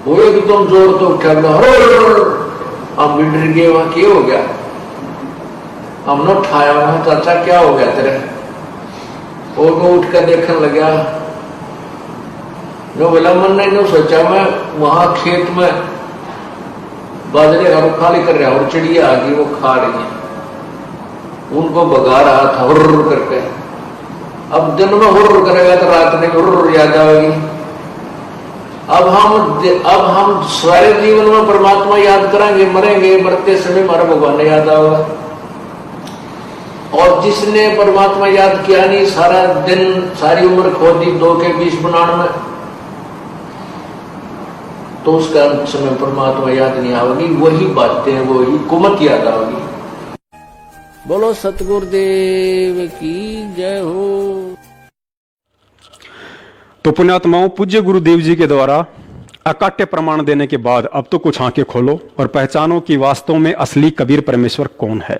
वो एकदम जोर तो उठा, हम भी डर गए, वहां क्या हो गया। हमने उठाया, वहां चाचा क्या हो गया तेरे, और वो उठ कर देखने लगा। जो बोला मन ने सोचा मैं वहां खेत में बाजरे का रुखाली कर रहा और चिड़िया आ गई, वो खा रही है, उनको भगा रहा था हुर्र करके। अब दिन में हुर्र करेगा तो रात में हुर्र याद आएगी। अब हम सारे जीवन में परमात्मा याद करेंगे, मरेंगे, मरते समय हमारा भगवान याद आएगा। और जिसने परमात्मा याद किया नहीं, सारा दिन सारी उम्र खो दी 2 के 20 बनाने में, तो उसका समय परमात्मा याद नहीं आएगी, वही बातें वही कुमत याद आएगी। बोलो सतगुरुदेव की जय हो। तो पुण्यात्माओं, पूज्य गुरुदेव जी के द्वारा अकाट्य प्रमाण देने के बाद अब तो कुछ आंखें खोलो और पहचानो कि वास्तव में असली कबीर परमेश्वर कौन है।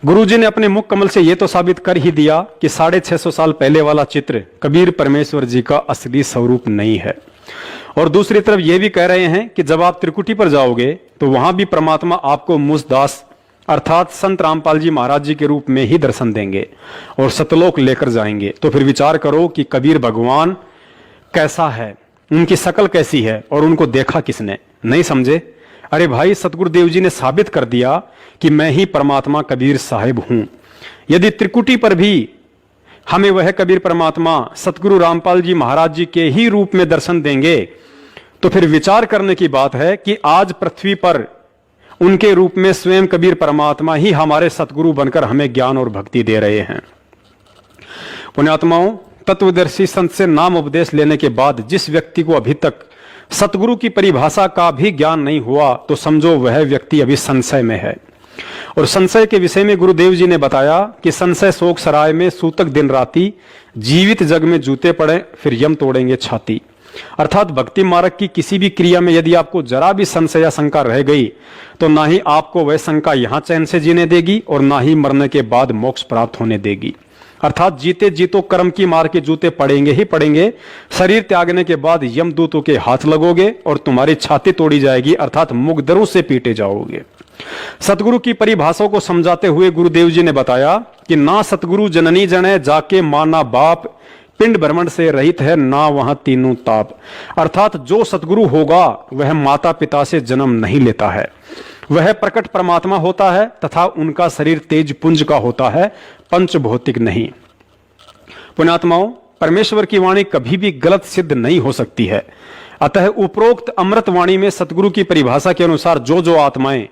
गुरुजी ने अपने मुख कमल से यह तो साबित कर ही दिया कि 650 साल पहले वाला चित्र कबीर परमेश्वर जी का असली स्वरूप नहीं है। और दूसरी तरफ यह भी कह रहे हैं कि जब आप त्रिकुटी पर जाओगे तो वहां भी परमात्मा आपको मुझदास अर्थात संत रामपाल जी महाराज जी के रूप में ही दर्शन देंगे और सतलोक लेकर जाएंगे। तो फिर विचार करो कि कबीर भगवान कैसा है, उनकी शकल कैसी है और उनको देखा किसने? नहीं समझे? अरे भाई, सतगुरुदेव जी ने साबित कर दिया कि मैं ही परमात्मा कबीर साहिब हूं। यदि त्रिकुटी पर भी हमें वह कबीर परमात्मा सतगुरु रामपाल जी महाराज जी के ही रूप में दर्शन देंगे तो फिर विचार करने की बात है कि आज पृथ्वी पर उनके रूप में स्वयं कबीर परमात्मा ही हमारे सतगुरु बनकर हमें ज्ञान और भक्ति दे रहे हैं। पुण्यात्माओं, तत्वदर्शी संत से नाम उपदेश लेने के बाद जिस व्यक्ति को अभी तक सतगुरु की परिभाषा का भी ज्ञान नहीं हुआ तो समझो वह व्यक्ति अभी संशय में है। और संशय के विषय में गुरुदेव जी ने बताया कि संशय शोक सराय में सूतक दिन राती, जीवित जग में जूते पड़े फिर यम तोड़ेंगे छाती। अर्थात भक्ति मार्ग की किसी भी क्रिया में यदि आपको जरा भी संशय या शंका रह गई तो ना ही आपको वह शंका यहां चैन से जीने देगी और ना ही मरने के बाद मोक्ष प्राप्त होने देगी। अर्थात जीते जीतो कर्म की मार के जूते पड़ेंगे ही पड़ेंगे। शरीर त्यागने के बाद यमदूतों के हाथ लगोगे और तुम्हारी छाती तोड़ी जाएगी, अर्थात मुकदरों से पीटे जाओगे। सतगुरु की परिभाषा को समझाते हुए गुरुदेव जी ने बताया कि ना सतगुरु जननी जने जाके माना बाप, पिंड भ्रमण से रहित है ना वहां तीनों ताप। अर्थात जो सतगुरु होगा वह माता पिता से जन्म नहीं लेता है, वह प्रकट परमात्मा होता है तथा उनका शरीर तेज पुंज का होता है, पंच भौतिक नहीं। पुण्यात्माओं, परमेश्वर की वाणी कभी भी गलत सिद्ध नहीं हो सकती है। अतः उपरोक्त अमृत वाणी में सतगुरु की परिभाषा के अनुसार जो आत्माएं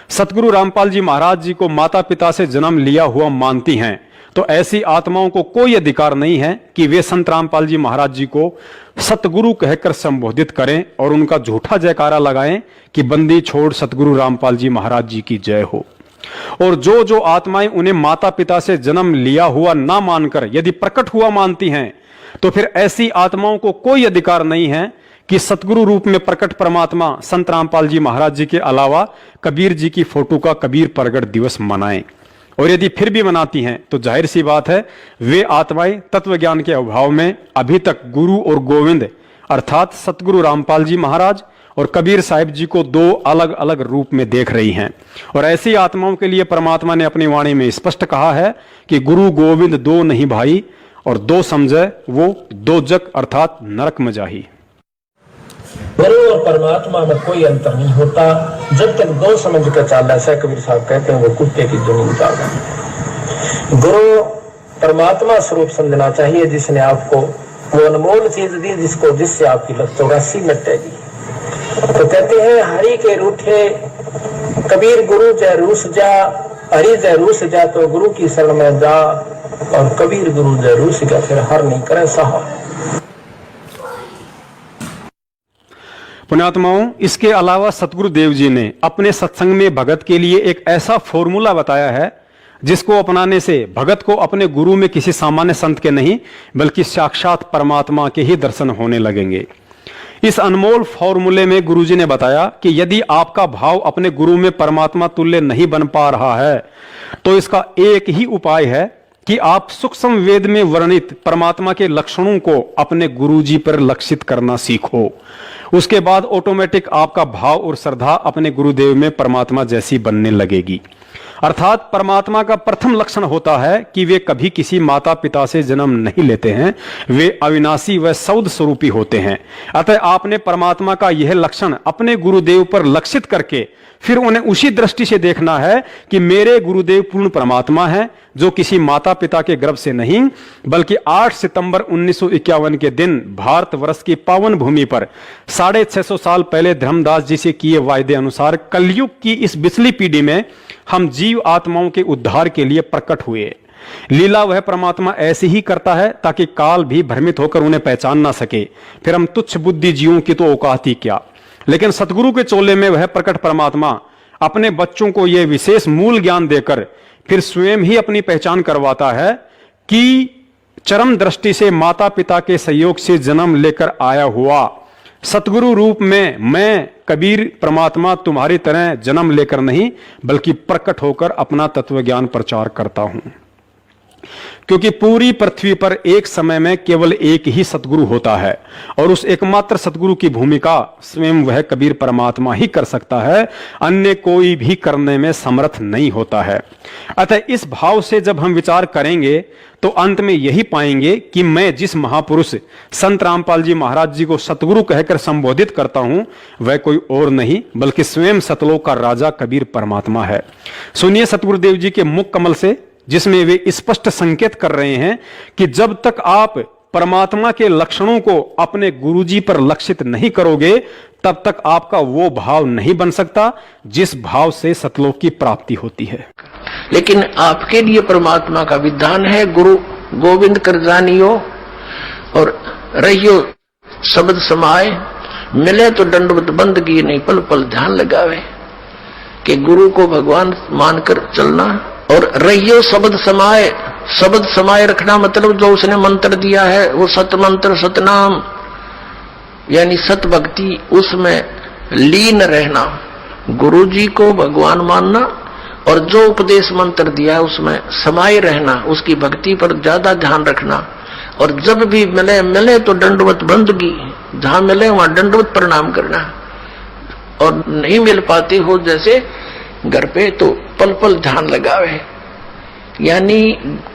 सतगुरु रामपाल जी महाराज जी को माता पिता से जन्म लिया हुआ मानती हैं तो ऐसी आत्माओं को कोई अधिकार नहीं है कि वे संत रामपाल जी महाराज जी को सतगुरु कहकर संबोधित करें और उनका झूठा जयकारा लगाएं कि बंदी छोड़ सतगुरु रामपाल जी महाराज जी की जय हो। और जो आत्माएं उन्हें माता पिता से जन्म लिया हुआ ना मानकर यदि प्रकट हुआ मानती हैं तो फिर ऐसी आत्माओं को कोई अधिकार नहीं है कि सतगुरु रूप में प्रकट परमात्मा संत रामपाल जी महाराज जी के अलावा कबीर जी की फोटो का कबीर प्रगट दिवस मनाएं। और यदि फिर भी मनाती हैं तो जाहिर सी बात है वे आत्माएं तत्व ज्ञान के अभाव में अभी तक गुरु और गोविंद अर्थात सतगुरु रामपाल जी महाराज और कबीर साहिब जी को दो अलग अलग रूप में देख रही हैं। और ऐसी आत्माओं के लिए परमात्मा ने अपनी वाणी में स्पष्ट कहा है कि गुरु गोविंद दो नहीं भाई, और दो समझे वो दो जग अर्थात नरक में जाही। गुरु और परमात्मा में कोई अंतर नहीं होता जब तक दो समझ कर चल। ऐसा कबीर साहब कहते हैं वो कुत्ते की दुनिया उतार। गुरु परमात्मा स्वरूप समझना चाहिए जिसने आपको वो अनमोल चीज दी जिससे आपकी 84 मिटेगी। तो कहते हैं हरि के रूठे कबीर गुरु जय रूस जा, हरि जय रूस जा तो गुरु की शरण में जा, और कबीर गुरु जय रूस जा फिर हर नहीं करे सहा। पुण्यात्माओं, इसके अलावा सतगुरु देव जी ने अपने सत्संग में भगत के लिए एक ऐसा फॉर्मूला बताया है जिसको अपनाने से भगत को अपने गुरु में किसी सामान्य संत के नहीं बल्कि साक्षात परमात्मा के ही दर्शन होने लगेंगे। इस अनमोल फॉर्मूले में गुरुजी ने बताया कि यदि आपका भाव अपने गुरु में परमात्मा तुल्य नहीं बन पा रहा है तो इसका एक ही उपाय है कि आप सूक्ष्म वेद में वर्णित परमात्मा के लक्षणों को अपने गुरुजी पर लक्षित करना सीखो। उसके बाद ऑटोमेटिक आपका भाव और श्रद्धा अपने गुरुदेव में परमात्मा जैसी बनने लगेगी। अर्थात परमात्मा का प्रथम लक्षण होता है कि वे कभी किसी माता पिता से जन्म नहीं लेते हैं, वे अविनाशी व सौद स्वरूपी होते हैं। अतः आपने परमात्मा का यह लक्षण अपने गुरुदेव पर लक्षित करके फिर उन्हें उसी दृष्टि से देखना है कि मेरे गुरुदेव पूर्ण परमात्मा है जो किसी माता पिता के गर्भ से नहीं बल्कि 8 सितंबर 1951 के दिन भारतवर्ष की पावन भूमि पर 650 साल पहले धर्मदास जी से किए वायदे अनुसार कलयुग की इस बिचली पीढ़ी में हम जीव आत्माओं के उद्धार के लिए प्रकट हुए। लीला वह परमात्मा ऐसे ही करता है ताकि काल भी भ्रमित होकर उन्हें पहचान ना सके। फिर हम तुच्छ बुद्धि जीवों की तो औकात ही क्या। लेकिन सतगुरु के चोले में वह प्रकट परमात्मा अपने बच्चों को यह विशेष मूल ज्ञान देकर फिर स्वयं ही अपनी पहचान करवाता है कि चरम दृष्टि से माता पिता के सहयोग से जन्म लेकर आया हुआ सतगुरु रूप में मैं कबीर परमात्मा तुम्हारी तरह जन्म लेकर नहीं बल्कि प्रकट होकर अपना तत्व ज्ञान प्रचार करता हूं, क्योंकि पूरी पृथ्वी पर एक समय में केवल एक ही सतगुरु होता है और उस एकमात्र सतगुरु की भूमिका स्वयं वह कबीर परमात्मा ही कर सकता है, अन्य कोई भी करने में समर्थ नहीं होता है। अतः इस भाव से जब हम विचार करेंगे तो अंत में यही पाएंगे कि मैं जिस महापुरुष संत रामपाल जी महाराज जी को सतगुरु कहकर संबोधित करता हूं वह कोई और नहीं बल्कि स्वयं सतलोक का राजा कबीर परमात्मा है। सुनिए सतगुरुदेव जी के मुख कमल से, जिसमें वे स्पष्ट संकेत कर रहे हैं कि जब तक आप परमात्मा के लक्षणों को अपने गुरुजी पर लक्षित नहीं करोगे तब तक आपका वो भाव नहीं बन सकता जिस भाव से सतलोक की प्राप्ति होती है। लेकिन आपके लिए परमात्मा का विधान है, गुरु गोविंद कर जानियो और रहियो शब्द समाए, मिले तो दंडवत बंदगी नहीं पल पल ध्यान लगावे, कि गुरु को भगवान मानकर चलना और रहियो शब्द समाए। शब्द समाये रखना मतलब जो उसने मंत्र दिया है वो सत मंत्र सतनाम यानी सत भक्ति, उसमें लीन रहना, गुरु जी को भगवान मानना और जो उपदेश मंत्र दिया है उसमें समाये रहना, उसकी भक्ति पर ज्यादा ध्यान रखना। और जब भी मिले तो दंडवत बंदगी, जहां मिले वहां दंडवत प्रणाम करना, और नहीं मिल पाते हो जैसे घर पे तो पल पल ध्यान लगावे। यानी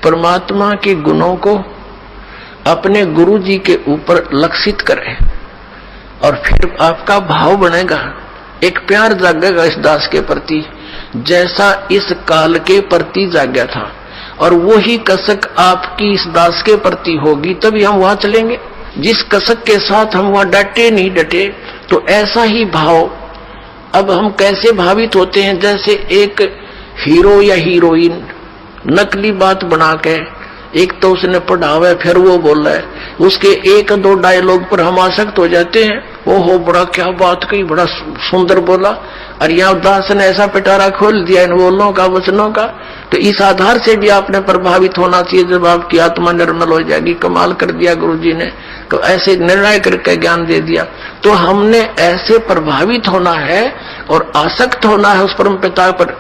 परमात्मा के गुणों को अपने गुरु जी के ऊपर लक्षित करे और फिर आपका भाव बनेगा, एक प्यार जागेगा इस दास के प्रति जैसा इस काल के प्रति जाग्या था, और वही कसक आपकी इस दास के प्रति होगी तभी हम वहां चलेंगे। जिस कसक के साथ हम वहां डटे नहीं डटे, तो ऐसा ही भाव अब हम कैसे भावित होते हैं, जैसे एक हीरो या हीरोइन नकली बात बना के, एक तो उसने पढ़ावा है फिर वो बोल रहा है, उसके एक दो डायलॉग पर हम आसक्त हो जाते हैं, ओहो बड़ा क्या बात कही, बड़ा सुंदर बोला, और यहाँ दास ने ऐसा पिटारा खोल दिया इन बोलों का वचनों का। तो इस आधार से भी आपने प्रभावित होना चाहिए, जब आपकी आत्मा निर्मल हो जाएगी। कमाल कर दिया गुरु जी ने, तो ऐसे निर्णय करके ज्ञान दे दिया। तो हमने ऐसे प्रभावित होना है और आसक्त होना है उस परम पिता पर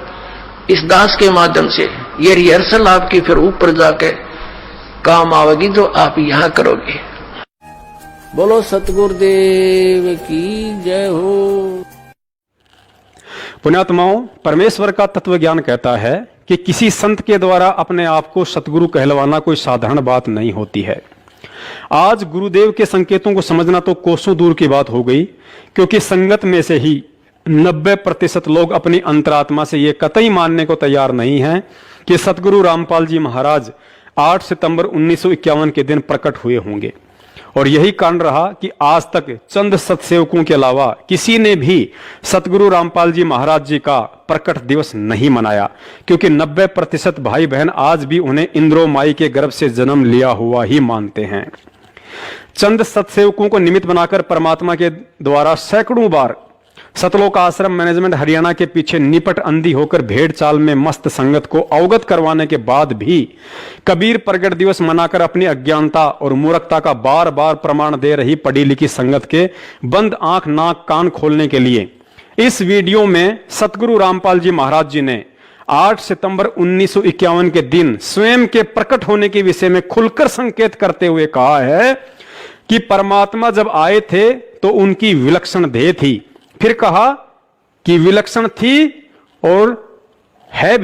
इस दास के माध्यम से। ये रिहर्सल आपकी फिर ऊपर जाके काम आवेगी जो आप यहां करोगे। बोलो सतगुरुदेव की जय हो। पुण्यात्माओं, परमेश्वर का तत्व ज्ञान कहता है कि किसी संत के द्वारा अपने आप को सतगुरु कहलवाना कोई साधारण बात नहीं होती है। आज गुरुदेव के संकेतों को समझना तो कोसों दूर की बात हो गई, क्योंकि संगत में से ही 90% लोग अपनी अंतरात्मा से यह कतई मानने को तैयार नहीं हैं कि सतगुरु रामपाल जी महाराज 8 सितंबर 1951 के दिन प्रकट हुए होंगे। और यही कारण रहा कि आज तक चंद सतसेवकों के अलावा किसी ने भी सतगुरु रामपाल जी महाराज जी का प्रकट दिवस नहीं मनाया, क्योंकि 90% भाई बहन आज भी उन्हें इंद्रो माई के गर्भ से जन्म लिया हुआ ही मानते हैं। चंद सतसेवकों को निमित्त बनाकर परमात्मा के द्वारा सैकड़ों बार सतलोक आश्रम मैनेजमेंट हरियाणा के पीछे निपट अंधी होकर भेड़ चाल में मस्त संगत को अवगत करवाने के बाद भी कबीर प्रगट दिवस मनाकर अपनी अज्ञानता और मूर्खता का बार बार प्रमाण दे रही पढ़ी लिखी संगत के बंद आंख नाक कान खोलने के लिए इस वीडियो में सतगुरु रामपाल जी महाराज जी ने 8 सितंबर 1951 के दिन स्वयं के प्रकट होने के विषय में खुलकर संकेत करते हुए कहा है कि परमात्मा जब आए थे तो उनकी विलक्षण देह थी। फिर कहा कि विलक्षण थी और है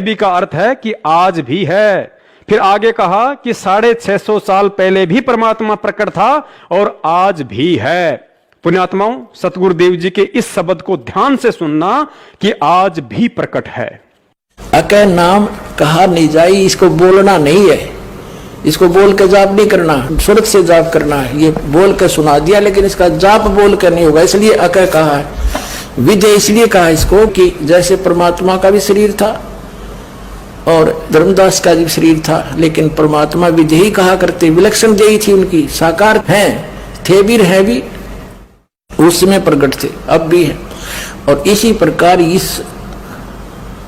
भी का अर्थ है कि आज भी है। फिर आगे कहा कि 650 साल पहले भी परमात्मा प्रकट था और आज भी है। पुण्यात्माओं, सतगुरुदेव जी के इस शब्द को ध्यान से सुनना कि आज भी प्रकट है। अके नाम कहा नहीं जाई, इसको बोलना नहीं है, इसको बोल के जाप नहीं करना, सुरत से जाप करना है। ये बोल के सुना दिया लेकिन इसका जाप बोल के नहीं होगा, इसलिए अकय कहा है। विधेय इसलिए कहा इसको कि जैसे परमात्मा का भी शरीर था और धर्मदास का भी शरीर था, लेकिन परमात्मा विधेय कहा करते, विलक्षण देही थी उनकी, साकार हैं, थे भी है भी, उस समय प्रकट थे, अब भी है। और इसी प्रकार इस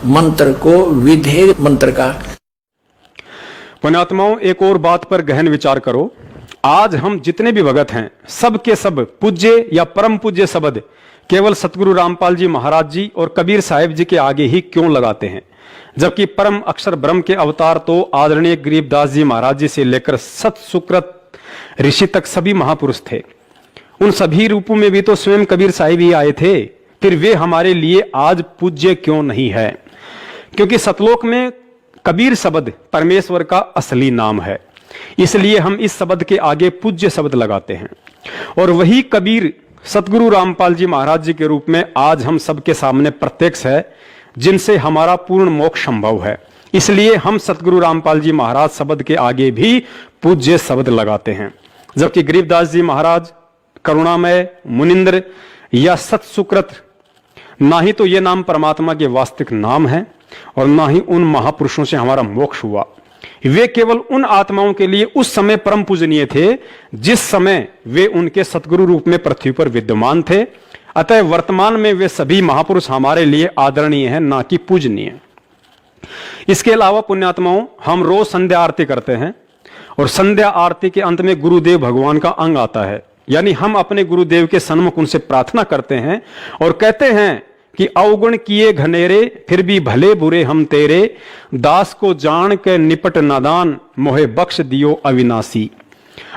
मंत्र को विधेय मंत्र का। पुण्यात्माओं, एक और बात पर गहन विचार करो। आज हम जितने भी भगत हैं सब के सब पूज्य या परम पूज्य शब्द केवल सतगुरु रामपाल जी महाराज जी और कबीर साहिब जी के आगे ही क्यों लगाते हैं, जबकि परम अक्षर ब्रह्म के अवतार तो आदरणीय गरीबदास जी महाराज जी से लेकर सत सुकृत ऋषि तक सभी महापुरुष थे। उन सभी रूपों में भी तो स्वयं कबीर साहिब ही आए थे, फिर वे हमारे लिए आज पूज्य क्यों नहीं है? क्योंकि सतलोक में कबीर शब्द परमेश्वर का असली नाम है, इसलिए हम इस शब्द के आगे पूज्य शब्द लगाते हैं। और वही कबीर सतगुरु रामपाल जी महाराज जी के रूप में आज हम सबके सामने प्रत्यक्ष है, जिनसे हमारा पूर्ण मोक्ष संभव है। इसलिए हम सतगुरु रामपाल जी महाराज शब्द के आगे भी पूज्य शब्द लगाते हैं। जबकि गरीबदास जी महाराज करुणामय, मुनिंद्र या सतसुकृत, ना ही तो ये नाम परमात्मा के वास्तविक नाम है और ना ही उन महापुरुषों से हमारा मोक्ष हुआ। वे केवल उन आत्माओं के लिए उस समय परम पूजनीय थे जिस समय वे उनके सतगुरु रूप में पृथ्वी पर विद्यमान थे। अतः वर्तमान में वे सभी महापुरुष हमारे लिए आदरणीय हैं, ना कि पूजनीय। इसके अलावा पुण्यात्माओं, हम रोज संध्या आरती करते हैं और संध्या आरती के अंत में गुरुदेव भगवान का अंग आता है, यानी हम अपने गुरुदेव के सन्मुख उनसे प्रार्थना करते हैं और कहते हैं कि अवगुण किए घनेरे फिर भी भले बुरे हम तेरे, दास को जान के निपट नादान मोहे बख्श दियो अविनाशी।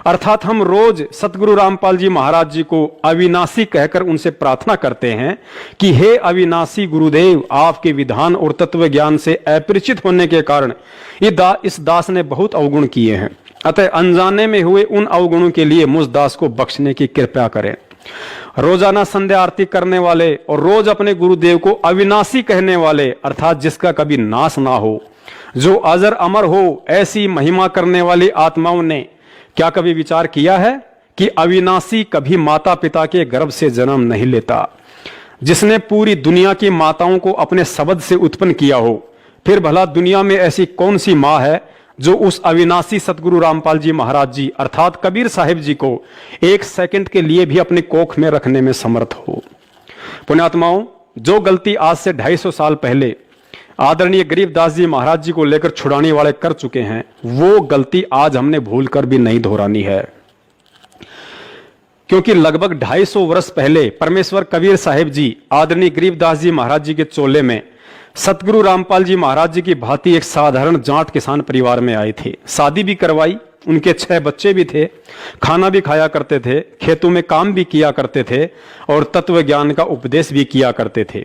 अर्थात हम रोज सतगुरु रामपाल जी महाराज जी को अविनाशी कहकर उनसे प्रार्थना करते हैं कि हे अविनाशी गुरुदेव, आपके विधान और तत्व ज्ञान से अपरिचित होने के कारण इस दास ने बहुत अवगुण किए हैं। अतः अनजाने में हुए उन अवगुणों के लिए मुझ दास को बख्शने की कृपा करें। रोजाना संध्या आरती करने वाले और रोज अपने गुरुदेव को अविनाशी कहने वाले, अर्थात जिसका कभी नाश ना हो, जो अजर अमर हो, ऐसी महिमा करने वाली आत्माओं ने क्या कभी विचार किया है कि अविनाशी कभी माता पिता के गर्भ से जन्म नहीं लेता? जिसने पूरी दुनिया की माताओं को अपने शब्द से उत्पन्न किया हो, फिर भला दुनिया में ऐसी कौन सी मां है जो उस अविनाशी सतगुरु रामपाल जी महाराज जी अर्थात कबीर साहिब जी को एक सेकंड के लिए भी अपने कोख में रखने में समर्थ हो? पुण्यात्माओं, जो गलती आज से 250 साल पहले आदरणीय गरीबदास जी महाराज जी को लेकर छुड़ाने वाले कर चुके हैं, वो गलती आज हमने भूलकर भी नहीं दोहरानी है। क्योंकि लगभग 250 वर्ष पहले परमेश्वर कबीर साहिब जी आदरणीय गरीबदास जी महाराज जी के चोले में सतगुरु रामपाल जी महाराज जी की भांति एक साधारण जाट किसान परिवार में आए थे। शादी भी करवाई, उनके 6 बच्चे भी थे, खाना भी खाया करते थे, खेतों में काम भी किया करते थे और तत्व ज्ञान का उपदेश भी किया करते थे।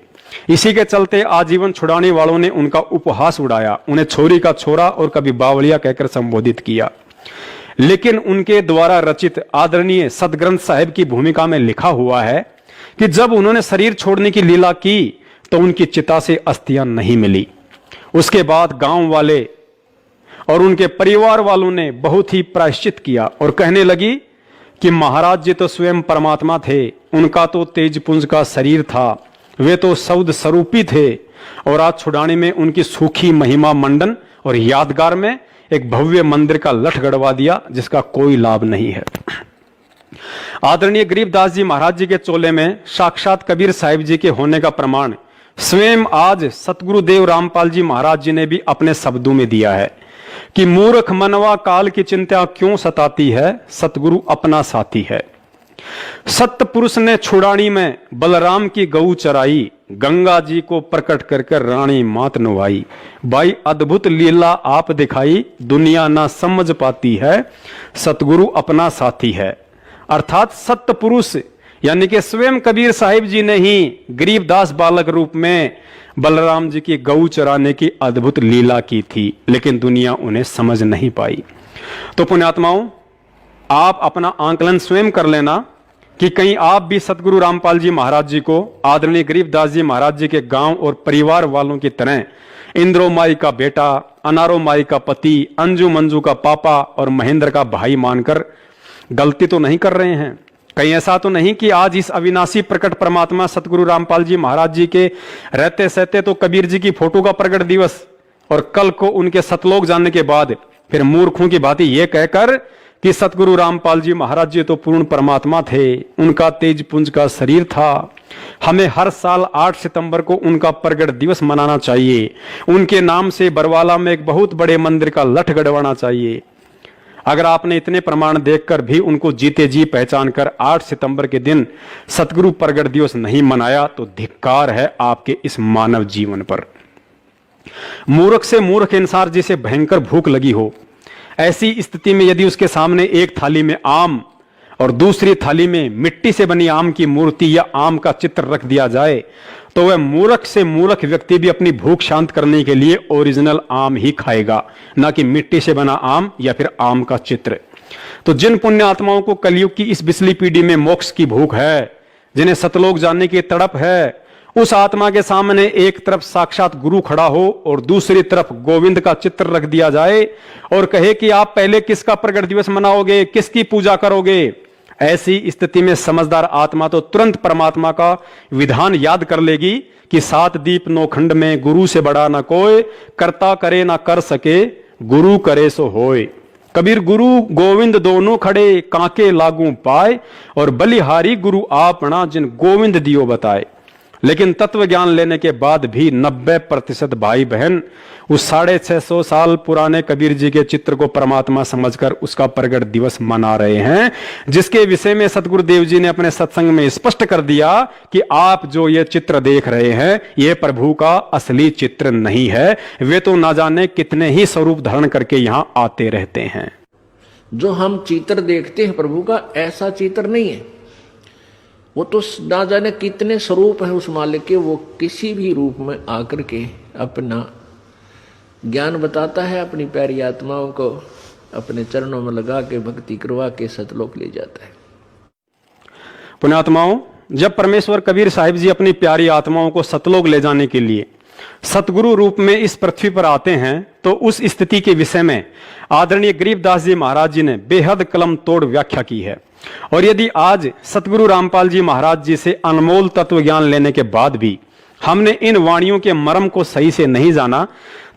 इसी के चलते आजीवन छुड़ाने वालों ने उनका उपहास उड़ाया, उन्हें छोरी का छोरा और कभी बावलिया कहकर संबोधित किया। लेकिन उनके द्वारा रचित आदरणीय सदग्रंथ साहिब की भूमिका में लिखा हुआ है कि जब उन्होंने शरीर छोड़ने की लीला की तो उनकी चिता से अस्थियां नहीं मिली। उसके बाद गांव वाले और उनके परिवार वालों ने बहुत ही प्रायश्चित किया और कहने लगी कि महाराज जी तो स्वयं परमात्मा थे, उनका तो तेजपुंज का शरीर था, वे तो सौद स्वरूपी थे और आज छुड़ाने में उनकी सूखी महिमा मंडन और यादगार में एक भव्य मंदिर का लठ गड़वा दिया जिसका कोई लाभ नहीं है। आदरणीय गरीबदास जी महाराज जी के चोले में साक्षात कबीर साहिब जी के होने का प्रमाण स्वयं आज सतगुरुदेव रामपाल जी महाराज जी ने भी अपने शब्दों में दिया है कि मूर्ख मनवा काल की चिंता क्यों सताती है, सतगुरु अपना साथी है। सत्य पुरुष ने छुड़ानी में बलराम की गऊ चराई, गंगा जी को प्रकट कर कर रानी मात नुवाई। भाई अद्भुत लीला आप दिखाई, दुनिया ना समझ पाती है, सतगुरु अपना साथी है। अर्थात सत्य पुरुष यानी कि स्वयं कबीर साहिब जी ने ही गरीबदास बालक रूप में बलराम जी की गऊ चराने की अद्भुत लीला की थी, लेकिन दुनिया उन्हें समझ नहीं पाई। तो पुण्यात्माओं, आप अपना आंकलन स्वयं कर लेना कि कहीं आप भी सतगुरु रामपाल जी महाराज जी को आदरणीय गरीबदास जी महाराज जी के गांव और परिवार वालों की तरह इंद्रो माई का बेटा, अनारो माई का पति, अंजू मंजू का पापा और महेंद्र का भाई मानकर गलती तो नहीं कर रहे हैं? कहीं ऐसा तो नहीं कि आज इस अविनाशी प्रकट परमात्मा सतगुरु रामपाल जी महाराज जी के रहते सहते तो कबीर जी की फोटो का प्रकट दिवस और कल को उनके सतलोक जाने के बाद फिर मूर्खों की भांति ये कहकर कि सतगुरु रामपाल जी महाराज जी तो पूर्ण परमात्मा थे, उनका तेजपुंज का शरीर था, हमें हर साल 8 सितंबर को उनका प्रगट दिवस मनाना चाहिए, उनके नाम से बरवाला में एक बहुत बड़े मंदिर का लठ गड़वाना चाहिए। अगर आपने इतने प्रमाण देखकर भी उनको जीते जी पहचान कर 8 सितंबर के दिन सतगुरु प्रगट दिवस नहीं मनाया तो धिक्कार है आपके इस मानव जीवन पर। मूर्ख से मूर्ख इंसान जिसे भयंकर भूख लगी हो, ऐसी स्थिति में यदि उसके सामने एक थाली में आम और दूसरी थाली में मिट्टी से बनी आम की मूर्ति या आम का चित्र रख दिया जाए तो वह मूर्ख से मूर्ख व्यक्ति भी अपनी भूख शांत करने के लिए ओरिजिनल आम ही खाएगा, ना कि मिट्टी से बना आम या फिर आम का चित्र। तो जिन पुण्य आत्माओं को कलयुग की इस बिसली पीढ़ी में मोक्ष की भूख है, जिन्हें सतलोक जानने की तड़प है, उस आत्मा के सामने एक तरफ साक्षात गुरु खड़ा हो और दूसरी तरफ गोविंद का चित्र रख दिया जाए और कहे कि आप पहले किसका प्रगट दिवस मनाओगे, किसकी पूजा करोगे, ऐसी स्थिति में समझदार आत्मा तो तुरंत परमात्मा का विधान याद कर लेगी कि 7 दीप 9 खंड में गुरु से बड़ा ना कोई, करता करे ना कर सके, गुरु करे सो होए। कबीर गुरु गोविंद दोनों खड़े, कांके लागू पाए, और बलिहारी गुरु आपना जिन गोविंद दियो बताए। लेकिन तत्व ज्ञान लेने के बाद भी 90% भाई बहन उस 650 साल पुराने कबीर जी के चित्र को परमात्मा समझकर उसका प्रगट दिवस मना रहे हैं, जिसके विषय में सतगुरुदेव जी ने अपने सत्संग में स्पष्ट कर दिया कि आप जो ये चित्र देख रहे हैं ये प्रभु का असली चित्र नहीं है, वे तो ना जाने कितने ही स्वरूप धारण करके यहां आते रहते हैं। जो हम चित्र देखते हैं प्रभु का, ऐसा चित्र नहीं है। वो तो ना जाने कितने स्वरूप है उस मालिक के, वो किसी भी रूप में आकर के अपना ज्ञान बताता है, अपनी प्यारी आत्माओं को अपने चरणों में लगा के भक्ति करवा के सतलोक ले जाता है। पुण्यात्माओं, जब परमेश्वर कबीर साहिब जी अपनी प्यारी आत्माओं को सतलोक ले जाने के लिए सतगुरु रूप में इस पृथ्वी पर आते हैं तो उस स्थिति के विषय में आदरणीय गरीबदास जी महाराज जी ने बेहद कलम तोड़ व्याख्या की है। और यदि आज सतगुरु रामपाल जी महाराज जी से अनमोल तत्व ज्ञान लेने के बाद भी हमने इन वाणियों के मर्म को सही से नहीं जाना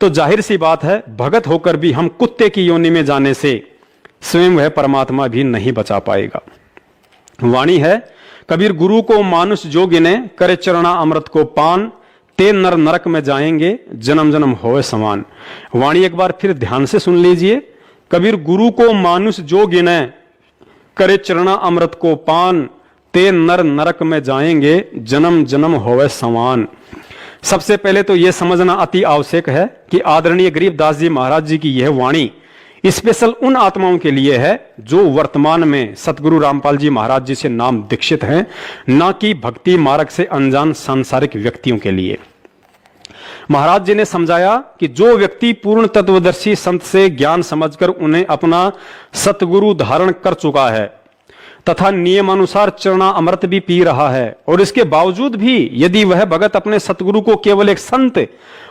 तो जाहिर सी बात है भगत होकर भी हम कुत्ते की योनि में जाने से स्वयं वह परमात्मा भी नहीं बचा पाएगा। वाणी है, कबीर गुरु को मानुष जो गिने, करे चरणा अमृत को पान, ते नर नरक में जाएंगे, जन्म जन्म होए समान। वाणी एक बार फिर ध्यान से सुन लीजिए। कबीर गुरु को मानुष जो गिने, करे चरणा अमृत को पान, ते नर नरक में जाएंगे, जन्म जन्म होवे समान। सबसे पहले तो यह समझना अति आवश्यक है कि आदरणीय गरीबदास जी महाराज जी की यह वाणी स्पेशल उन आत्माओं के लिए है जो वर्तमान में सतगुरु रामपाल जी महाराज जी से नाम दीक्षित हैं, ना कि भक्ति मार्ग से अनजान सांसारिक व्यक्तियों के लिए। महाराज जी ने समझाया कि जो व्यक्ति पूर्ण तत्वदर्शी संत से ज्ञान समझकर उन्हें अपना सतगुरु धारण कर चुका है तथा नियमानुसार चरणा अमृत भी पी रहा है, और इसके बावजूद भी यदि वह भगत अपने सतगुरु को केवल एक संत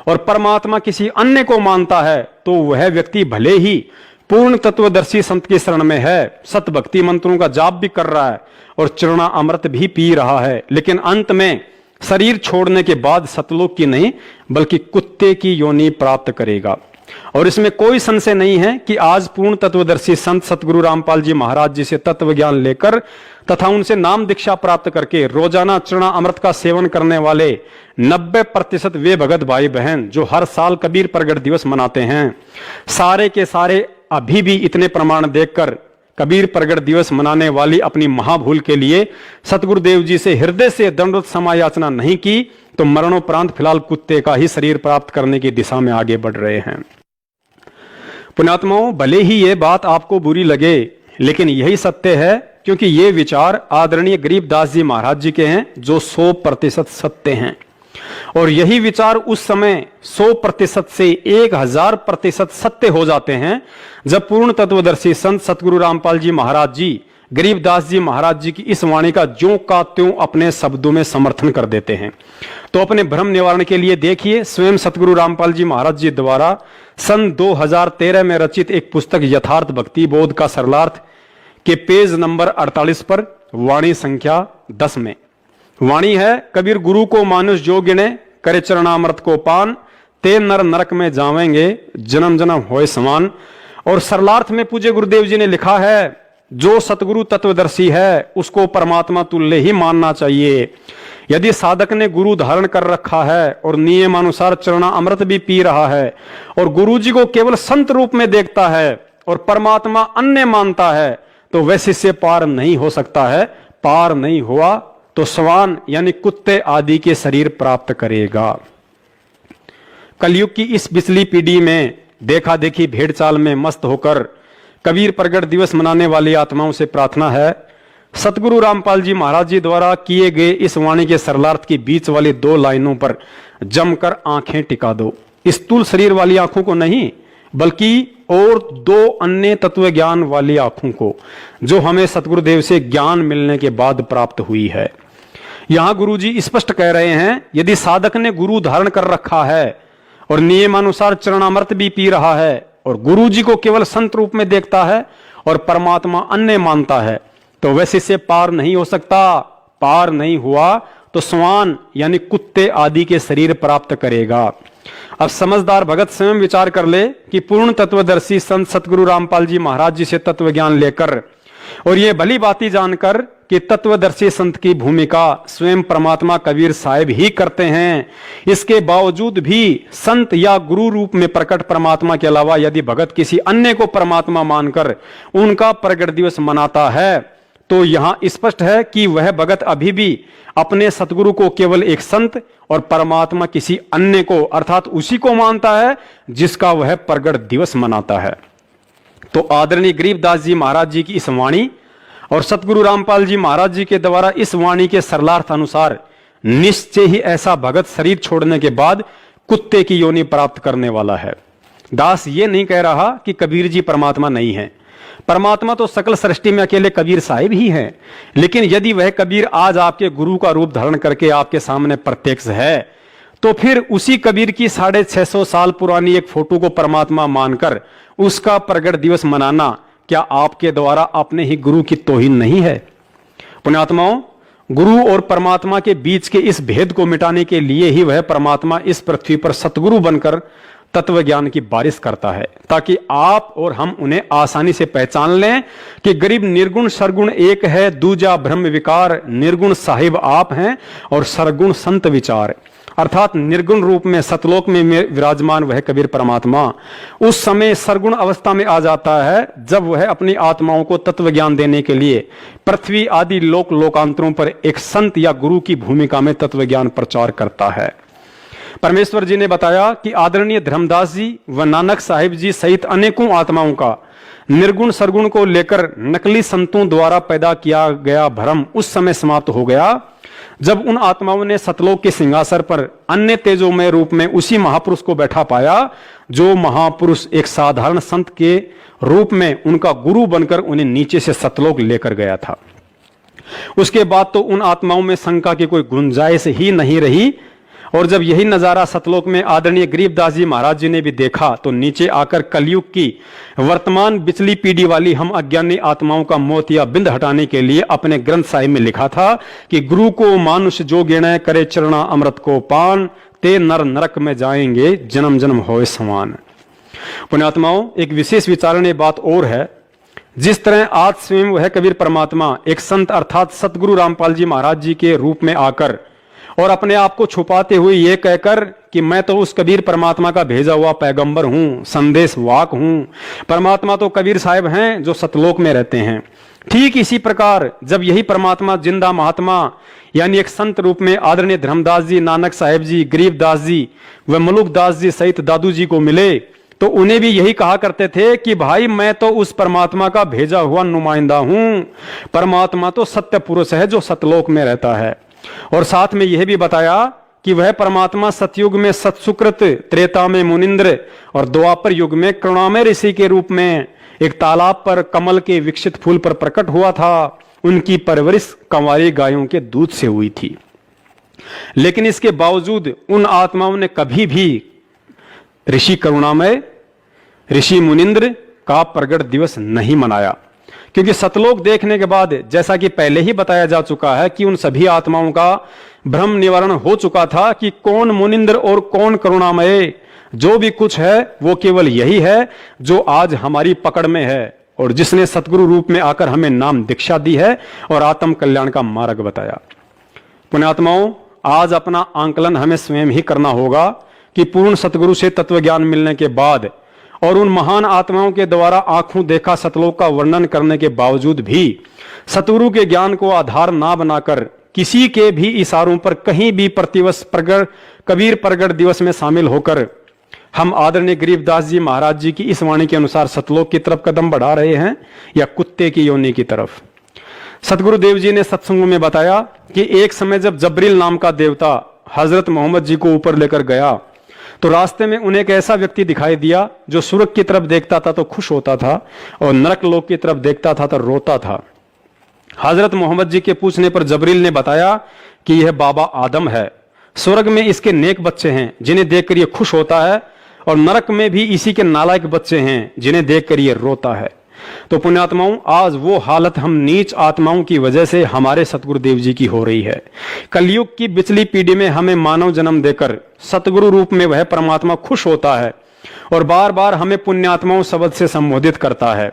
और परमात्मा किसी अन्य को मानता है तो वह व्यक्ति भले ही पूर्ण तत्वदर्शी संत की शरण में है, सत भक्ति मंत्रों का जाप भी कर रहा है और चरणा अमृत भी पी रहा है, लेकिन अंत में शरीर छोड़ने के बाद सतलोक की नहीं बल्कि कुत्ते की योनि प्राप्त करेगा। और इसमें कोई संशय नहीं है कि आज पूर्ण तत्वदर्शी संत सतगुरु रामपाल जी महाराज जी से तत्व ज्ञान लेकर तथा उनसे नाम दीक्षा प्राप्त करके रोजाना चरणा अमृत का सेवन करने वाले 90% वे भगत भाई बहन जो हर साल कबीर प्रगट दिवस मनाते हैं, सारे के सारे अभी भी इतने प्रमाण देखकर कबीर प्रगट दिवस मनाने वाली अपनी महाभूल के लिए सतगुरुदेव जी से हृदय से दंडवत क्षमा याचना नहीं की तो मरणोपरांत फिलहाल कुत्ते का ही शरीर प्राप्त करने की दिशा में आगे बढ़ रहे हैं। पुण्यात्माओं, भले ही ये बात आपको बुरी लगे लेकिन यही सत्य है, क्योंकि ये विचार आदरणीय गरीबदास जी महाराज जी के हैं जो 100% सत्य हैं, और यही विचार उस समय 100% से 1000% सत्य हो जाते हैं जब पूर्ण तत्वदर्शी संत सतगुरु रामपाल जी महाराज जी गरीबदास जी महाराज जी की इस वाणी का ज्यों का त्यों अपने शब्दों में समर्थन कर देते हैं। तो अपने भ्रम निवारण के लिए देखिए, स्वयं सतगुरु रामपाल जी महाराज जी द्वारा सन 2013 में रचित एक पुस्तक यथार्थ भक्ति बोध का सरलार्थ के पेज नंबर 48 पर वाणी संख्या 10 में वाणी है, कबीर गुरु को मानुष जो गिने, करे चरणामृत को पान, ते नर नरक में जावेंगे, जन्म जन्म होए समान। और सरलार्थ में पूज्य गुरुदेव जी ने लिखा है, जो सतगुरु तत्वदर्शी है उसको परमात्मा तुल्य ही मानना चाहिए। यदि साधक ने गुरु धारण कर रखा है और नियमानुसार चरणा अमृत भी पी रहा है और गुरु जी को केवल संत रूप में देखता है और परमात्मा अन्य मानता है तो वह शिष्य पार नहीं हो सकता है। पार नहीं हुआ तो श्वान यानी कुत्ते आदि के शरीर प्राप्त करेगा। कलयुग की इस बिचली पीढ़ी में देखा देखी भेड़ चाल में मस्त होकर कबीर प्रगट दिवस मनाने वाली आत्माओं से प्रार्थना है, सतगुरु रामपाल जी महाराज जी द्वारा किए गए इस वाणी के सरलार्थ की बीच वाली 2 लाइनों पर जमकर आंखें टिका दो। स्थूल शरीर वाली आंखों को नहीं, बल्कि और 2 अन्य तत्व ज्ञान वाली आंखों को, जो हमें सतगुरुदेव से ज्ञान मिलने के बाद प्राप्त हुई है। यहां गुरुजी स्पष्ट कह रहे हैं, यदि साधक ने गुरु धारण कर रखा है और नियमानुसार चरणामृत भी पी रहा है और गुरुजी को केवल संत रूप में देखता है और परमात्मा अन्य मानता है, तो वैसे से पार नहीं हो सकता। पार नहीं हुआ तो श्वान यानी कुत्ते आदि के शरीर प्राप्त करेगा। अब समझदार भगत स्वयं विचार कर ले कि पूर्ण तत्वदर्शी संत सतगुरु रामपाल जी महाराज जी से तत्व ज्ञान लेकर और ये भली बाती जानकर कि तत्वदर्शी संत की भूमिका स्वयं परमात्मा कबीर साहिब ही करते हैं, इसके बावजूद भी संत या गुरु रूप में प्रकट परमात्मा के अलावा यदि भगत किसी अन्य को परमात्मा मानकर उनका प्रगट दिवस मनाता है, तो यहां स्पष्ट है कि वह भगत अभी भी अपने सतगुरु को केवल एक संत और परमात्मा किसी अन्य को अर्थात उसी को मानता है जिसका वह प्रगट दिवस मनाता है। तो आदरणीय गरीबदास जी महाराज जी की इस वाणी और सतगुरु रामपाल जी महाराज जी के द्वारा इस वाणी के सरलार्थ अनुसार निश्चय ही ऐसा भगत शरीर छोड़ने के बाद कुत्ते की योनि प्राप्त करने वाला है। दास ये नहीं कह रहा कि कबीर जी परमात्मा नहीं है, परमात्मा तो सकल सृष्टि में अकेले कबीर साहिब ही हैं। लेकिन यदि वह कबीर आज आपके गुरु का रूप धारण करके आपके सामने प्रत्यक्ष है, तो फिर उसी कबीर की 650 साल पुरानी एक फोटो को परमात्मा मानकर उसका प्रगट दिवस मनाना क्या आपके द्वारा अपने ही गुरु की तौहीन नहीं है? पुण्यात्माओं, गुरु और परमात्मा के बीच के इस भेद को मिटाने के लिए ही वह परमात्मा इस पृथ्वी पर सतगुरु बनकर तत्व ज्ञान की बारिश करता है, ताकि आप और हम उन्हें आसानी से पहचान लें कि गरीब निर्गुण सरगुण एक है, दूजा ब्रह्म विकार, निर्गुण साहिब आप हैं और सरगुण संत विचार। अर्थात निर्गुण रूप में सतलोक में विराजमान वह कबीर परमात्मा उस समय सरगुण अवस्था में आ जाता है जब वह अपनी आत्माओं को तत्व ज्ञान देने के लिए पृथ्वी आदि लोक लोकांतरों पर एक संत या गुरु की भूमिका में तत्व ज्ञान प्रचार करता है। परमेश्वर जी ने बताया कि आदरणीय धर्मदास जी व नानक साहिब जी सहित अनेकों आत्माओं का निर्गुण सरगुण को लेकर नकली संतों द्वारा पैदा किया गया भ्रम उस समय समाप्त हो गया जब उन आत्माओं ने सतलोक के सिंहासन पर अन्य तेजोमय रूप में उसी महापुरुष को बैठा पाया, जो महापुरुष एक साधारण संत के रूप में उनका गुरु बनकर उन्हें नीचे से सतलोक लेकर गया था। उसके बाद तो उन आत्माओं में शंका की कोई गुंजाइश ही नहीं रही। और जब यही नजारा सतलोक में आदरणीय गरीबदास जी महाराज जी ने भी देखा, तो नीचे आकर कलयुग की वर्तमान बिचली पीढ़ी वाली हम अज्ञानी आत्माओं का मोत या बिंद हटाने के लिए अपने ग्रंथ साहिब में लिखा था कि गुरु को मानुष जो गिणे करे चरणा अमृत को पान, ते नर नरक में जाएंगे जन्म जन्म होए समान। पुण्यात्माओं, एक विशेष विचारणीय बात और है, जिस तरह आज स्वयं वह कबीर परमात्मा एक संत अर्थात सतगुरु रामपाल जी महाराज जी के रूप में आकर और अपने आप को छुपाते हुए यह कहकर कि मैं तो उस कबीर परमात्मा का भेजा हुआ पैगंबर हूं, संदेश वाक हूं, परमात्मा तो कबीर साहिब हैं जो सतलोक में रहते हैं। ठीक इसी प्रकार जब यही परमात्मा जिंदा महात्मा यानी एक संत रूप में आदरणीय धर्मदास जी, नानक साहिब जी, गरीबदास जी व मलुकदास जी सहित दादू जी को मिले, तो उन्हें भी यही कहा करते थे कि भाई मैं तो उस परमात्मा का भेजा हुआ नुमाइंदा हूं, परमात्मा तो सत्य पुरुष है जो सतलोक में रहता है। और साथ में यह भी बताया कि वह परमात्मा सतयुग में सत्सुकृत, त्रेता में मुनिंद्र और द्वापर युग में करुणामय ऋषि के रूप में एक तालाब पर कमल के विकसित फूल पर प्रकट हुआ था। उनकी परवरिश कंवारी गायों के दूध से हुई थी। लेकिन इसके बावजूद उन आत्माओं ने कभी भी ऋषि करुणामय, ऋषि मुनिंद्र का प्रगट दिवस नहीं मनाया, क्योंकि सतलोक देखने के बाद जैसा कि पहले ही बताया जा चुका है कि उन सभी आत्माओं का भ्रम निवारण हो चुका था कि कौन मुनिंद्र और कौन करुणामय। जो भी कुछ है वो केवल यही है जो आज हमारी पकड़ में है और जिसने सतगुरु रूप में आकर हमें नाम दीक्षा दी है और आत्म कल्याण का मार्ग बताया। पुण्यात्माओं, आज अपना आंकलन हमें स्वयं ही करना होगा कि पूर्ण सतगुरु से तत्व ज्ञान मिलने के बाद और उन महान आत्माओं के द्वारा आंखों देखा सतलोक का वर्णन करने के बावजूद भी सतगुरु के ज्ञान को आधार ना बनाकर किसी के भी इशारों पर कहीं भी प्रतिवर्ष कबीर प्रगट दिवस में शामिल होकर हम आदरणीय गरीबदास जी महाराज जी की इस वाणी के अनुसार सतलोक की तरफ कदम बढ़ा रहे हैं या कुत्ते की योनि की तरफ। सतगुरु देव जी ने सत्संगों में बताया कि एक समय जब जबरील नाम का देवता हजरत मोहम्मद जी को ऊपर लेकर गया तो रास्ते में उन्हें एक ऐसा व्यक्ति दिखाई दिया जो स्वर्ग की तरफ देखता था तो खुश होता था और नरक लोक की तरफ देखता था तो रोता था। हजरत मोहम्मद जी के पूछने पर जबरील ने बताया कि यह बाबा आदम है, स्वर्ग में इसके नेक बच्चे हैं जिन्हें देखकर यह खुश होता है और नरक में भी इसी के नालायक बच्चे हैं जिन्हें देखकर यह रोता है। तो पुण्यात्माओं, आज वो हालत हम नीच आत्माओं की वजह से हमारे सतगुरु देव जी की हो रही है। कलयुग की पिछली पीढ़ी में हमें मानव जन्म देकर सतगुरु रूप में वह परमात्मा खुश होता है और बार बार हमें पुण्यात्माओं शब्द से संबोधित करता है,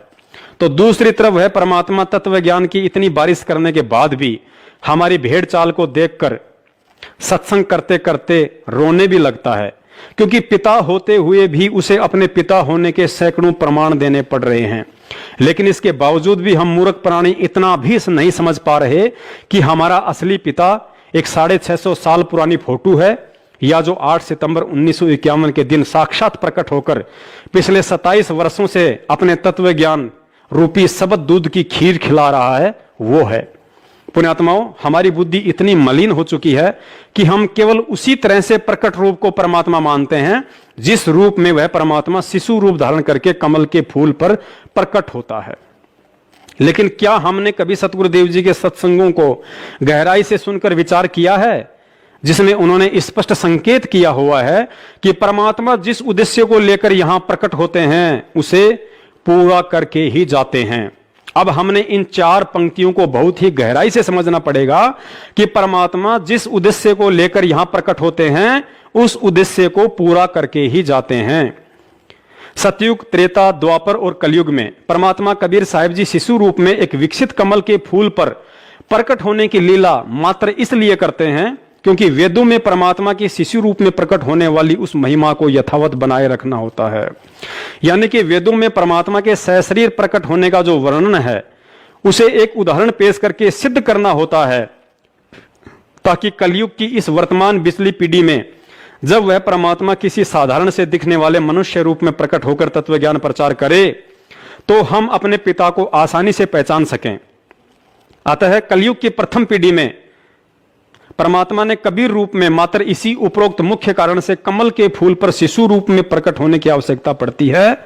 तो दूसरी तरफ वह परमात्मा तत्व ज्ञान की इतनी बारिश करने के बाद भी हमारी भेड़ चाल को देखकर सत्संग करते करते रोने भी लगता है, क्योंकि पिता होते हुए भी उसे अपने पिता होने के सैकड़ों प्रमाण देने पड़ रहे हैं। लेकिन इसके बावजूद भी हम मूर्ख प्राणी इतना भी नहीं समझ पा रहे कि हमारा असली पिता एक 650 साल पुरानी फोटो है या जो 8 सितंबर 1951 के दिन साक्षात प्रकट होकर पिछले 27 वर्षों से अपने तत्व ज्ञान रूपी शब्द दूध की खीर खिला रहा है, वो है। पुण्यात्माओं, हमारी बुद्धि इतनी मलिन हो चुकी है कि हम केवल उसी तरह से प्रकट रूप को परमात्मा मानते हैं जिस रूप में वह परमात्मा शिशु रूप धारण करके कमल के फूल पर प्रकट होता है। लेकिन क्या हमने कभी सतगुरु देव जी के सत्संगों को गहराई से सुनकर विचार किया है जिसमें उन्होंने स्पष्ट संकेत किया हुआ है कि परमात्मा जिस उद्देश्य को लेकर यहां प्रकट होते हैं उसे पूरा करके ही जाते हैं। अब हमने इन 4 पंक्तियों को बहुत ही गहराई से समझना पड़ेगा कि परमात्मा जिस उद्देश्य को लेकर यहां प्रकट होते हैं उस उद्देश्य को पूरा करके ही जाते हैं। सतयुग, त्रेता, द्वापर और कलयुग में परमात्मा कबीर साहिब जी शिशु रूप में एक विकसित कमल के फूल पर प्रकट होने की लीला मात्र इसलिए करते हैं क्योंकि वेदों में परमात्मा के शिशु रूप में प्रकट होने वाली उस महिमा को यथावत बनाए रखना होता है। यानी कि वेदों में परमात्मा के सशरीर प्रकट होने का जो वर्णन है उसे एक उदाहरण पेश करके सिद्ध करना होता है, ताकि कलयुग की इस वर्तमान बिचली पीढ़ी में जब वह परमात्मा किसी साधारण से दिखने वाले मनुष्य रूप में प्रकट होकर तत्व ज्ञान प्रचार करे तो हम अपने पिता को आसानी से पहचान सकें। अतः कलयुग की प्रथम पीढ़ी में परमात्मा ने कबीर रूप में मात्र इसी उपरोक्त मुख्य कारण से कमल के फूल पर शिशु रूप में प्रकट होने की आवश्यकता पड़ती है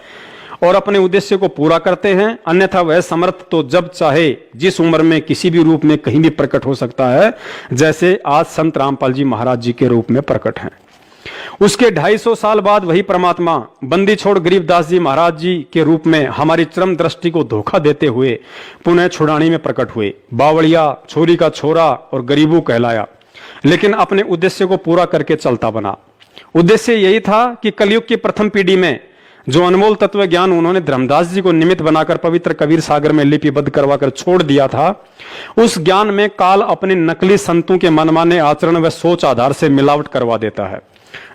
और अपने उद्देश्य को पूरा करते हैं। अन्यथा वह समर्थ तो जब चाहे जिस उम्र में किसी भी रूप में कहीं भी प्रकट हो सकता है, जैसे आज संत रामपाल जी महाराज जी के रूप में प्रकट हैं। उसके 250 साल बाद वही परमात्मा बंदी छोड़ गरीबदास जी महाराज जी के रूप में हमारी चरम दृष्टि को धोखा देते हुए पुनः छुड़ानी में प्रकट हुए। बावड़िया, छोरी का छोरा और गरीबू कहलाया, लेकिन अपने उद्देश्य को पूरा करके चलता बना। उद्देश्य यही था कि कलयुग की प्रथम पीढ़ी में जो अनमोल तत्व ज्ञान उन्होंने धर्मदास जी को निमित्त बनाकर पवित्र कबीर सागर में लिपिबद्ध करवाकर छोड़ दिया था, उस ज्ञान में काल अपने नकली संतों के मनमाने आचरण व सोच आधार से मिलावट करवा देता है,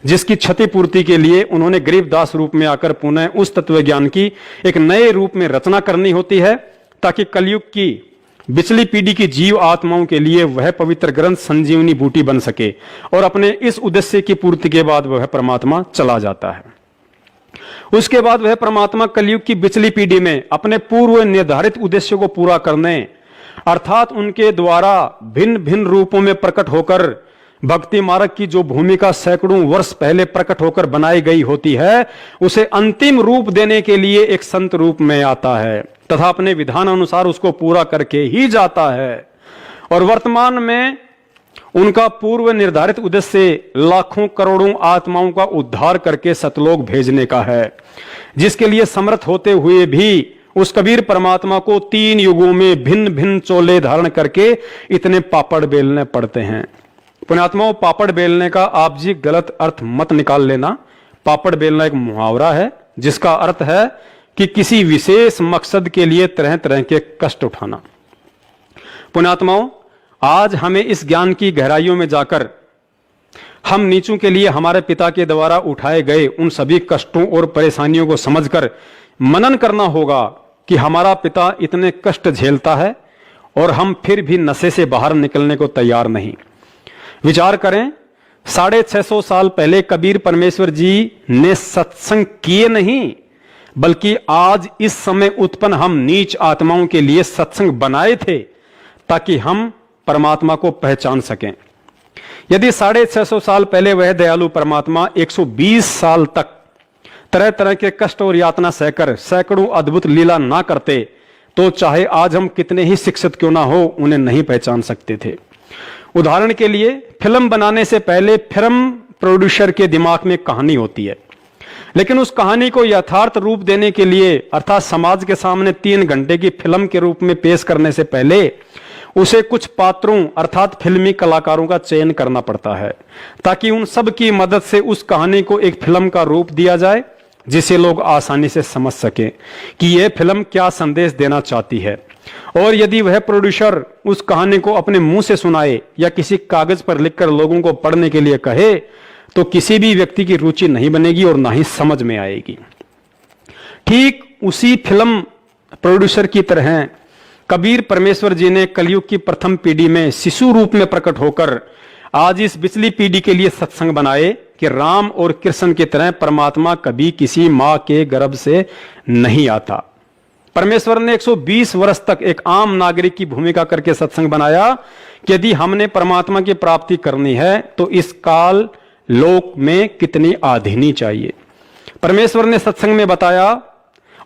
जिसकी क्षतिपूर्ति के लिए उन्होंने गरीबदास रूप में आकर पुनः उस तत्व ज्ञान की एक नए रूप में रचना करनी होती है, ताकि कलयुग की बिचली पीढ़ी की जीव आत्माओं के लिए वह पवित्र ग्रंथ संजीवनी बूटी बन सके। और अपने इस उद्देश्य की पूर्ति के बाद वह परमात्मा चला जाता है। उसके बाद वह परमात्मा कलयुग की बिचली पीढ़ी में अपने पूर्व निर्धारित उद्देश्य को पूरा करने, अर्थात उनके द्वारा भिन्न भिन्न रूपों में प्रकट होकर भक्ति मार्ग की जो भूमिका सैकड़ों वर्ष पहले प्रकट होकर बनाई गई होती है, उसे अंतिम रूप देने के लिए एक संत रूप में आता है तथा अपने विधान अनुसार उसको पूरा करके ही जाता है। और वर्तमान में उनका पूर्व निर्धारित उद्देश्य लाखों करोड़ों आत्माओं का उद्धार करके सतलोक भेजने का है, जिसके लिए समर्थ होते हुए भी उस कबीर परमात्मा को 3 युगों में भिन्न भिन्न चोले धारण करके इतने पापड़ बेलने पड़ते हैं। पुण्यात्माओं, पापड़ बेलने का आप जी गलत अर्थ मत निकाल लेना। पापड़ बेलना एक मुहावरा है जिसका अर्थ है कि किसी विशेष मकसद के लिए तरह तरह के कष्ट उठाना। पुण्यात्माओं, आज हमें इस ज्ञान की गहराइयों में जाकर हम नीचों के लिए हमारे पिता के द्वारा उठाए गए उन सभी कष्टों और परेशानियों को समझकर मनन करना होगा कि हमारा पिता इतने कष्ट झेलता है और हम फिर भी नशे से बाहर निकलने को तैयार नहीं। विचार करें, 650 साल पहले कबीर परमेश्वर जी ने सत्संग किए नहीं, बल्कि आज इस समय उत्पन्न हम नीच आत्माओं के लिए सत्संग बनाए थे ताकि हम परमात्मा को पहचान सकें। यदि 650 साल पहले वह दयालु परमात्मा 120 साल तक तरह तरह के कष्ट और यातना सहकर सैकड़ों अद्भुत लीला ना करते तो चाहे आज हम कितने ही शिक्षित क्यों ना हो उन्हें नहीं पहचान सकते थे। उदाहरण के लिए, फिल्म बनाने से पहले फिल्म प्रोड्यूसर के दिमाग में कहानी होती है, लेकिन उस कहानी को यथार्थ रूप देने के लिए अर्थात समाज के सामने 3 घंटे की फिल्म के रूप में पेश करने से पहले उसे कुछ पात्रों अर्थात फिल्मी कलाकारों का चयन करना पड़ता है ताकि उन सब की मदद से उस कहानी को एक फिल्म का रूप दिया जाए जिसे लोग आसानी से समझ सकें कि यह फिल्म क्या संदेश देना चाहती है। और यदि वह प्रोड्यूसर उस कहानी को अपने मुंह से सुनाए या किसी कागज पर लिखकर लोगों को पढ़ने के लिए कहे तो किसी भी व्यक्ति की रुचि नहीं बनेगी और ना ही समझ में आएगी। ठीक उसी फिल्म प्रोड्यूसर की तरह कबीर परमेश्वर जी ने कलयुग की प्रथम पीढ़ी में शिशु रूप में प्रकट होकर आज इस पिछली पीढ़ी के लिए सत्संग बनाए कि राम और कृष्ण की तरह परमात्मा कभी किसी मां के गर्भ से नहीं आता। परमेश्वर ने 120 वर्ष तक एक आम नागरिक की भूमिका करके सत्संग बनाया कि यदि हमने परमात्मा की प्राप्ति करनी है तो इस काल लोक में कितनी आधीनी चाहिए। परमेश्वर ने सत्संग में बताया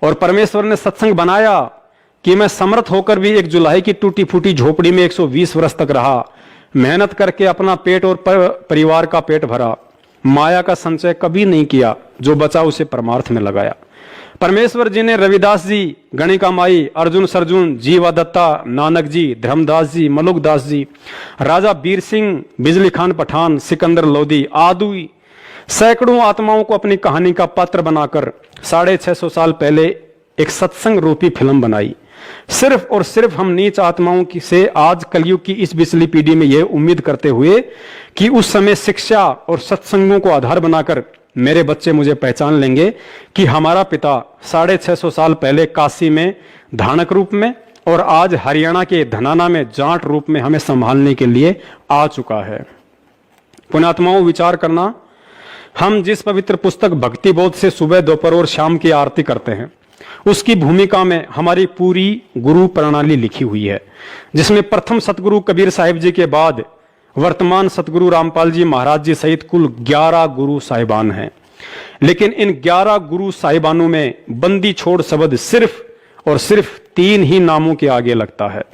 और परमेश्वर ने सत्संग बनाया कि मैं समर्थ होकर भी एक जुलाही की टूटी फूटी झोपड़ी में 120 वर्ष तक रहा, मेहनत करके अपना पेट और परिवार का पेट भरा, माया का संचय कभी नहीं किया, जो बचा उसे परमार्थ में लगाया। परमेश्वर जी ने रविदास जी, गणिका माई, अर्जुन सरजुन, जीवा दत्ता, नानक जी, धर्मदास जी, मलुकदास जी, राजा बीर सिंह, बिजली खान पठान, सिकंदर लोधी आदि सैकड़ों आत्माओं को अपनी कहानी का पात्र बनाकर 650 साल पहले एक सत्संग रूपी फिल्म बनाई। सिर्फ और सिर्फ हम नीच आत्माओं की से आज कलयुग की इस पिछली पीढ़ी में यह उम्मीद करते हुए कि उस समय शिक्षा और सत्संगों को आधार बनाकर मेरे बच्चे मुझे पहचान लेंगे कि हमारा पिता 650 साल पहले काशी में धानक रूप में और आज हरियाणा के धनाना में जाट रूप में हमें संभालने के लिए आ चुका है। पुण्यात्माओं, विचार करना, हम जिस पवित्र पुस्तक भक्ति बोध से सुबह दोपहर और शाम की आरती करते हैं उसकी भूमिका में हमारी पूरी गुरु प्रणाली लिखी हुई है, जिसमें प्रथम सतगुरु कबीर साहिब जी के बाद वर्तमान सतगुरु रामपाल जी महाराज जी सहित कुल 11 गुरु साहिबान हैं। लेकिन इन 11 गुरु साहिबानों में बंदी छोड़ शब्द सिर्फ और सिर्फ 3 ही नामों के आगे लगता है।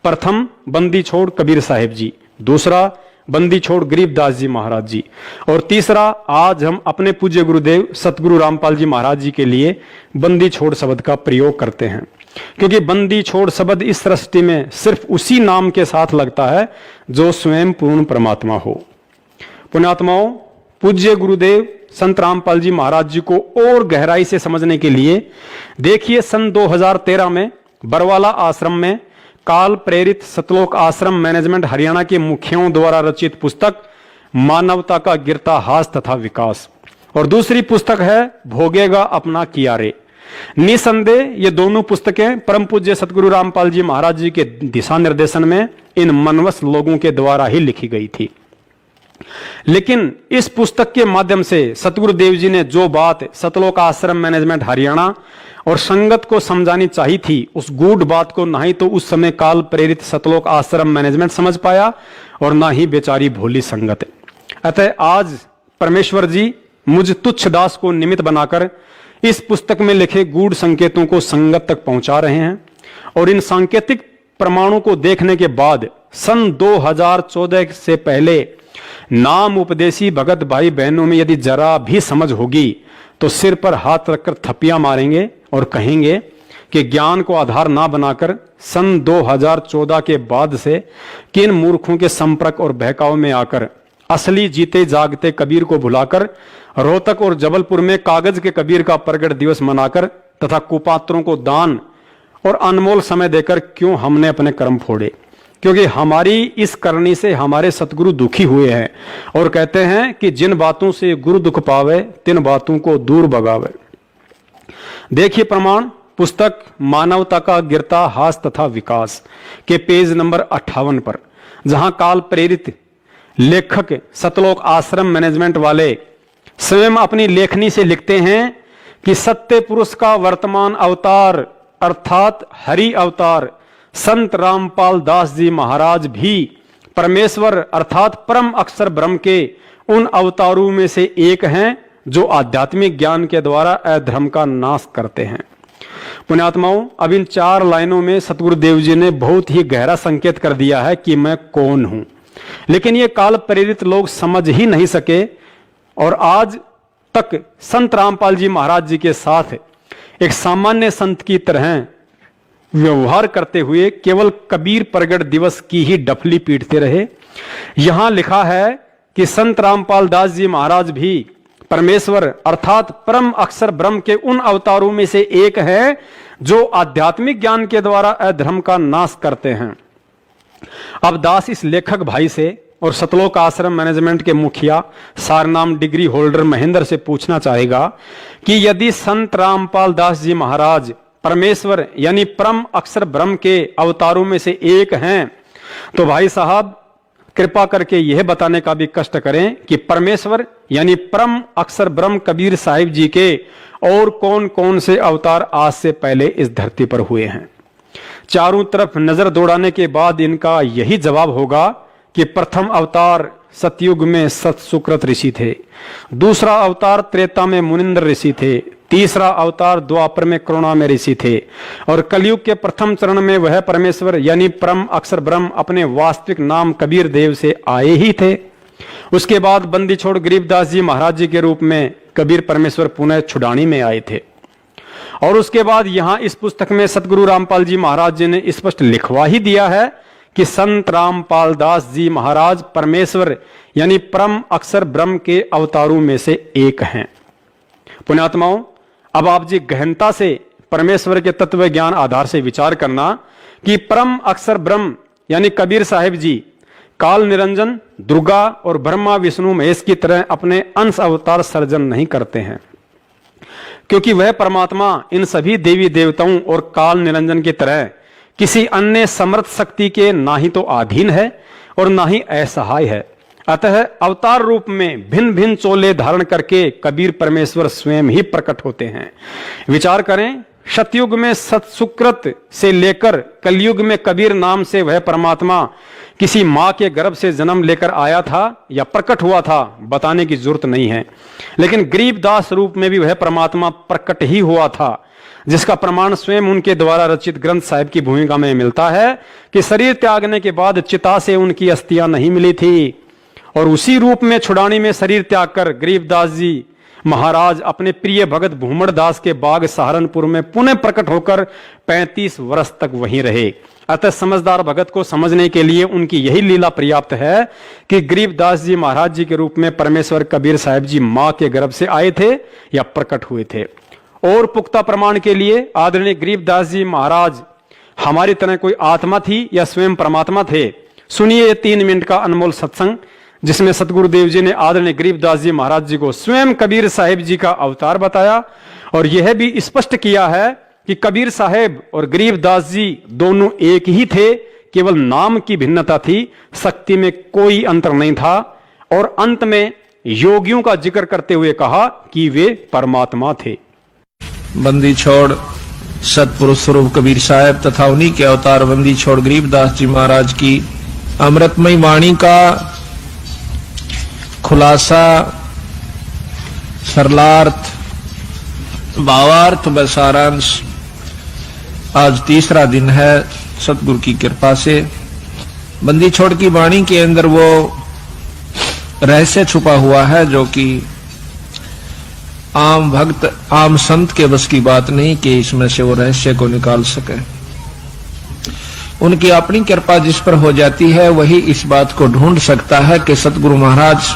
प्रथम बंदी छोड़ कबीर साहिब जी, दूसरा बंदी छोड़ गरीबदास जी महाराज जी, और तीसरा आज हम अपने पूज्य गुरुदेव सतगुरु रामपाल जी महाराज जी के लिए बंदी छोड़ शब्द का प्रयोग करते हैं, क्योंकि बंदी छोड़ शब्द इस सृष्टि में सिर्फ उसी नाम के साथ लगता है जो स्वयं पूर्ण परमात्मा हो। पुण्यात्माओं, पूज्य गुरुदेव संत रामपाल जी महाराज जी को और गहराई से समझने के लिए देखिए सन 2013 में बरवाला आश्रम में काल प्रेरित सतलोक आश्रम मैनेजमेंट हरियाणा के मुखियों द्वारा रचित पुस्तक मानवता का गिरता हास तथा विकास, और दूसरी पुस्तक है भोगेगा अपना किया रे। निसंदेह ये दोनों पुस्तकें परम पूज्य सतगुरु रामपाल जी महाराज जी के दिशा निर्देशन में इन मनवस लोगों के द्वारा ही लिखी गई थी। लेकिन इस पुस्तक के माध्यम से सतगुरुदेव जी ने जो बात सतलोक आश्रम मैनेजमेंट हरियाणा और संगत को समझानी चाहिए थी, उस गूढ़ बात को ना ही तो उस समय काल प्रेरित सतलोक आश्रम मैनेजमेंट समझ पाया और ना ही बेचारी भोली संगत। अतः आज परमेश्वर जी मुझ तुच्छ दास को निमित्त बनाकर इस पुस्तक में लिखे गूढ़ संकेतों को संगत तक पहुंचा रहे हैं, और इन सांकेतिक प्रमाणों को देखने के बाद सन 2014 से पहले नाम उपदेशी भगत भाई बहनों में यदि जरा भी समझ होगी तो सिर पर हाथ रखकर थप्पियां मारेंगे और कहेंगे कि ज्ञान को आधार ना बनाकर सन 2014 के बाद से किन मूर्खों के संपर्क और बहकाव में आकर असली जीते जागते कबीर को भुलाकर रोहतक और जबलपुर में कागज के कबीर का प्रगट दिवस मनाकर तथा कुपात्रों को दान और अनमोल समय देकर क्यों हमने अपने कर्म फोड़े। क्योंकि हमारी इस करनी से हमारे सतगुरु दुखी हुए हैं और कहते हैं कि जिन बातों से गुरु दुख पावे तिन बातों को दूर भगावे। देखिए प्रमाण, पुस्तक मानवता का गिरता हास तथा विकास के पेज नंबर 58 पर, जहां काल प्रेरित लेखक सतलोक आश्रम मैनेजमेंट वाले स्वयं अपनी लेखनी से लिखते हैं कि सत्य पुरुष का वर्तमान अवतार अर्थात हरि अवतार संत रामपाल दास जी महाराज भी परमेश्वर अर्थात परम अक्षर ब्रह्म के उन अवतारों में से एक हैं जो आध्यात्मिक ज्ञान के द्वारा अधर्म का नाश करते हैं। पुण्यात्माओं, अब इन 4 लाइनों में सतगुरुदेव जी ने बहुत ही गहरा संकेत कर दिया है कि मैं कौन हूं, लेकिन ये काल प्रेरित लोग समझ ही नहीं सके और आज तक संत रामपाल जी महाराज जी के साथ एक सामान्य संत की तरह व्यवहार करते हुए केवल कबीर प्रगट दिवस की ही डफली पीटते रहे। यहां लिखा है कि संत रामपाल दास जी महाराज भी परमेश्वर अर्थात परम अक्षर ब्रह्म के उन अवतारों में से एक है जो आध्यात्मिक ज्ञान के द्वारा अधर्म का नाश करते हैं। अब दास इस लेखक भाई से और सतलोक आश्रम मैनेजमेंट के मुखिया सारनाम डिग्री होल्डर महेंद्र से पूछना चाहेगा कि यदि संत रामपाल दास जी महाराज परमेश्वर यानी परम अक्षर ब्रह्म के अवतारों में से एक हैं, तो भाई साहब कृपा करके यह बताने का भी कष्ट करें कि परमेश्वर यानी परम अक्षर ब्रह्म कबीर साहिब जी के और कौन कौन से अवतार आज से पहले इस धरती पर हुए हैं। चारों तरफ नजर दौड़ाने के बाद इनका यही जवाब होगा कि प्रथम अवतार सतयुग में सत सुकृत ऋषि थे, दूसरा अवतार त्रेता में मुनिंद्र ऋषि थे, तीसरा अवतार द्वापर में करुणा ऋषि थे और कलयुग के प्रथम चरण में वह परमेश्वर यानी परम अक्षर ब्रह्म अपने वास्तविक नाम कबीर देव से आए ही थे। उसके बाद बंदी छोड़ गरीबदास जी महाराज जी के रूप में कबीर परमेश्वर पुनः छुड़ानी में आए थे। और उसके बाद यहां इस पुस्तक में सतगुरु रामपाल जी महाराज जी ने स्पष्ट लिखवा ही दिया है कि संत रामपाल दास जी महाराज परमेश्वर यानी परम अक्षर ब्रह्म के अवतारों में से एक हैं। पुण्यात्माओं, अब आप जी गहनता से परमेश्वर के तत्व ज्ञान आधार से विचार करना कि परम अक्षर ब्रह्म यानी कबीर साहिब जी काल निरंजन दुर्गा और ब्रह्मा विष्णु महेश की तरह अपने अंश अवतार सर्जन नहीं करते हैं, क्योंकि वह परमात्मा इन सभी देवी देवताओं और काल निरंजन की तरह किसी अन्य समर्थ शक्ति के ना ही तो अधीन है और ना ही असहाय है। अतः अवतार रूप में भिन्न भिन्न चोले धारण करके कबीर परमेश्वर स्वयं ही प्रकट होते हैं। विचार करें, सतयुग में सतसुकृत से लेकर कलयुग में कबीर नाम से वह परमात्मा किसी मां के गर्भ से जन्म लेकर आया था या प्रकट हुआ था, बताने की जरूरत नहीं है। लेकिन गरीबदास रूप में भी वह परमात्मा प्रकट ही हुआ था, जिसका प्रमाण स्वयं उनके द्वारा रचित ग्रंथ साहिब की भूमिका में मिलता है कि शरीर त्यागने के बाद चिता से उनकी अस्थियां नहीं मिली थी और उसी रूप में छुड़ानी में शरीर त्याग कर गरीबदास जी महाराज अपने प्रिय भगत भूमड़ दास के बाग सहारनपुर में पुनः प्रकट होकर 35 वर्ष तक वहीं रहे। अतः समझदार भगत को समझने के लिए उनकी यही लीला पर्याप्त है कि गरीबदास जी महाराज जी के रूप में परमेश्वर कबीर साहिब जी मां के गर्भ से आए थे या प्रकट हुए थे। और पुख्ता प्रमाण के लिए आदरणीय गरीबदास जी महाराज हमारी तरह कोई आत्मा थी या स्वयं परमात्मा थे। सुनिए 3 मिनट का अनमोल सत्संग, जिसमें सतगुरुदेव जी ने आदरणीय गरीबदास जी महाराज जी को स्वयं कबीर साहिब जी का अवतार बताया और यह भी स्पष्ट किया है कि कबीर साहिब और गरीबदास जी दोनों एक ही थे, केवल नाम की भिन्नता थी, शक्ति में कोई अंतर नहीं था। और अंत में योगियों का जिक्र करते हुए कहा कि वे परमात्मा थे। बंदी छोड़ सतपुरुष स्वरूप कबीर साहब तथा उन्हीं के अवतार बंदी छोड़ गरीबदास जी महाराज की अमृतमयी वाणी का खुलासा, सरलार्थ, भावार्थ व सारांश आज तीसरा दिन है सतगुरु की कृपा से। बंदी छोड़ की वाणी के अंदर वो रहस्य छुपा हुआ है जो कि आम भक्त आम संत के बस की बात नहीं कि इसमें से वो रहस्य को निकाल सके। उनकी अपनी कृपा जिस पर हो जाती है वही इस बात को ढूंढ सकता है कि सतगुरु महाराज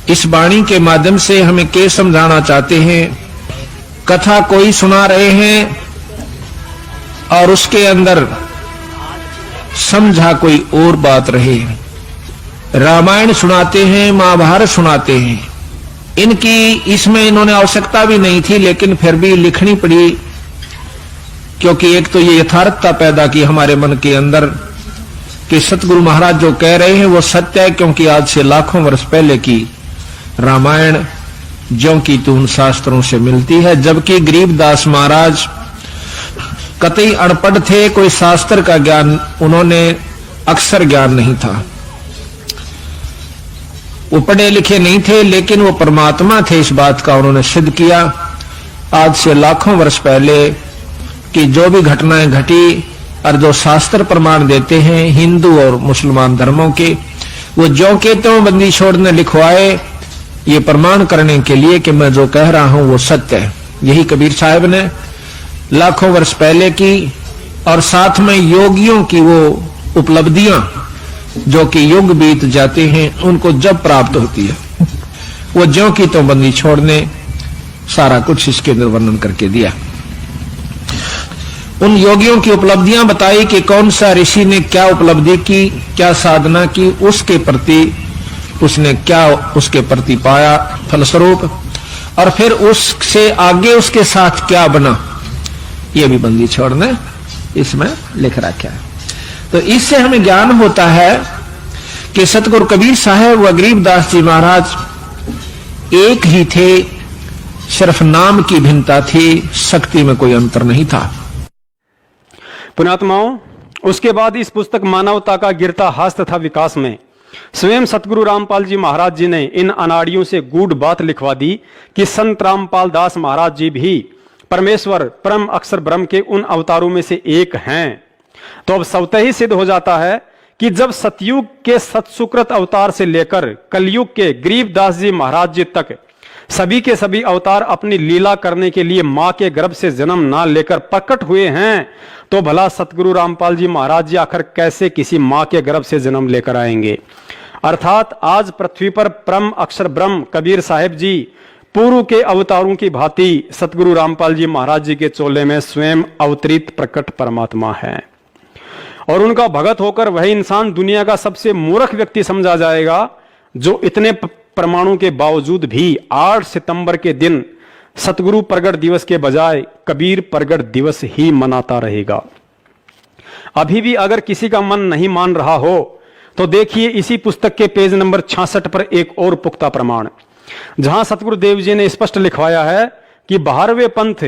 इस वाणी के माध्यम से हमें क्या समझाना चाहते हैं। कथा कोई सुना रहे हैं और उसके अंदर समझा कोई और बात रहे। रामायण सुनाते हैं, महाभारत सुनाते हैं, इनकी इसमें इन्होंने आवश्यकता भी नहीं थी, लेकिन फिर भी लिखनी पड़ी, क्योंकि एक तो ये यथार्थता पैदा की हमारे मन के अंदर कि सतगुरु महाराज जो कह रहे हैं वो सत्य है, क्योंकि आज से लाखों वर्ष पहले की रामायण ज्यों की त्यों शास्त्रों से मिलती है। जबकि गरीबदास महाराज कतई अनपढ़ थे, कोई शास्त्र का ज्ञान, उन्होंने अक्षर ज्ञान नहीं था, वो पढ़े लिखे नहीं थे, लेकिन वो परमात्मा थे, इस बात का उन्होंने सिद्ध किया। आज से लाखों वर्ष पहले कि जो भी घटनाएं घटी और जो शास्त्र प्रमाण देते हैं हिंदू और मुसलमान धर्मों के, वो ज्यों के त्यों बंदी छोड़ ने लिखवाए, ये प्रमाण करने के लिए कि मैं जो कह रहा हूं वो सत्य है। यही कबीर साहब ने लाखों वर्ष पहले की, और साथ में योगियों की वो उपलब्धियां जो कि युग बीत जाते हैं उनको जब प्राप्त होती है, वो ज्यों की त्यों बंदी छोड़ने सारा कुछ इसके अंदर वर्णन करके दिया। उन योगियों की उपलब्धियां बताई कि कौन सा ऋषि ने क्या उपलब्धि की, क्या साधना की, उसके प्रति उसने क्या उसके प्रति पाया फलस्वरूप, और फिर उससे आगे उसके साथ क्या बना, ये भी बंदी छोड़ने इसमें लिख रखा है। तो इससे हमें ज्ञान होता है कि सतगुरु कबीर साहब व गरीबदास जी महाराज एक ही थे, सिर्फ नाम की भिन्नता थी, शक्ति में कोई अंतर नहीं था। पुण्यात्माओं, उसके बाद इस पुस्तक मानवता का गिरता हास तथा विकास में स्वयं सतगुरु रामपाल जी महाराज जी ने इन अनाड़ियों से गूढ़ बात लिखवा दी कि संत रामपाल दास महाराज जी भी परमेश्वर परम अक्षर ब्रह्म के उन अवतारों में से एक हैं। तो अब स्वतः ही सिद्ध हो जाता है कि जब सतयुग के सतसुकृत अवतार से लेकर कलयुग के गरीबदास जी महाराज जी तक सभी के सभी अवतार अपनी लीला करने के लिए मां के गर्भ से जन्म ना लेकर प्रकट हुए हैं, तो भला सतगुरु रामपाल जी महाराज जी आखिर कैसे किसी मां के गर्भ से जन्म लेकर आएंगे। अर्थात आज पृथ्वी पर परम अक्षर ब्रह्म कबीर साहिब जी पूर्व के अवतारों की भांति सतगुरु रामपाल जी महाराज जी के चोले में स्वयं अवतरित प्रकट परमात्मा है, और उनका भगत होकर वही इंसान दुनिया का सबसे मूर्ख व्यक्ति समझा जाएगा जो इतने प्रमाणों के बावजूद भी 8 सितंबर के दिन सतगुरु प्रगट दिवस के बजाय कबीर प्रगट दिवस ही मनाता रहेगा। अभी भी अगर किसी का मन नहीं मान रहा हो तो देखिए इसी पुस्तक के पेज नंबर 66 पर एक और पुख्ता प्रमाण, जहां सतगुरुदेव जी ने स्पष्ट लिखवाया है कि 12वें पंथ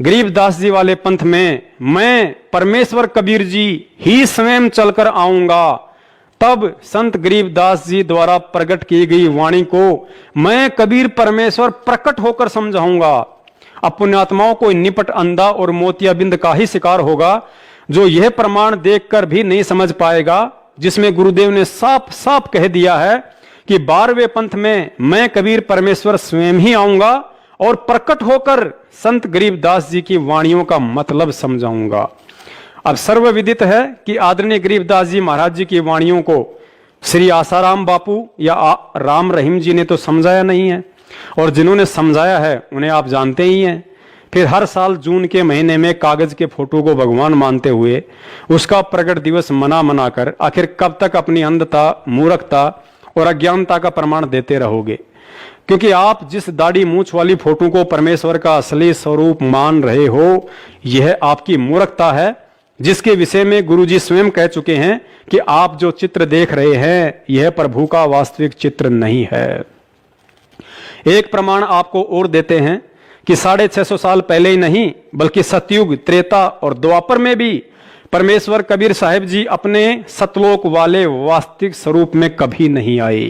गरीबदास जी वाले पंथ में मैं परमेश्वर कबीर जी ही स्वयं चलकर आऊंगा, तब संत गरीबदास जी द्वारा प्रकट की गई वाणी को मैं कबीर परमेश्वर प्रकट होकर समझाऊंगा। अब पुण्यात्माओं को निपट अंधा और मोतियाबिंद का ही शिकार होगा जो यह प्रमाण देखकर भी नहीं समझ पाएगा, जिसमें गुरुदेव ने साफ साफ कह दिया है कि 12वें पंथ में मैं कबीर परमेश्वर स्वयं ही आऊंगा और प्रकट होकर संत गरीबदास जी की वाणियों का मतलब समझाऊंगा। अब सर्वविदित है कि आदरणीय गरीबदास जी महाराज जी की वाणियों को श्री आसाराम बापू या राम रहीम जी ने तो समझाया नहीं है, और जिन्होंने समझाया है उन्हें आप जानते ही हैं। फिर हर साल जून के महीने में कागज के फोटो को भगवान मानते हुए उसका प्रगट दिवस मना कर आखिर कब तक अपनी अंधता, मूर्खता और अज्ञानता का प्रमाण देते रहोगे? क्योंकि आप जिस दाढ़ी मूछ वाली फोटो को परमेश्वर का असली स्वरूप मान रहे हो, यह आपकी मूर्खता है, जिसके विषय में गुरुजी स्वयं कह चुके हैं कि आप जो चित्र देख रहे हैं यह प्रभु का वास्तविक चित्र नहीं है। एक प्रमाण आपको और देते हैं कि 650 साल पहले ही नहीं बल्कि सतयुग, त्रेता और द्वापर में भी परमेश्वर कबीर साहिब जी अपने सतलोक वाले वास्तविक स्वरूप में कभी नहीं आए।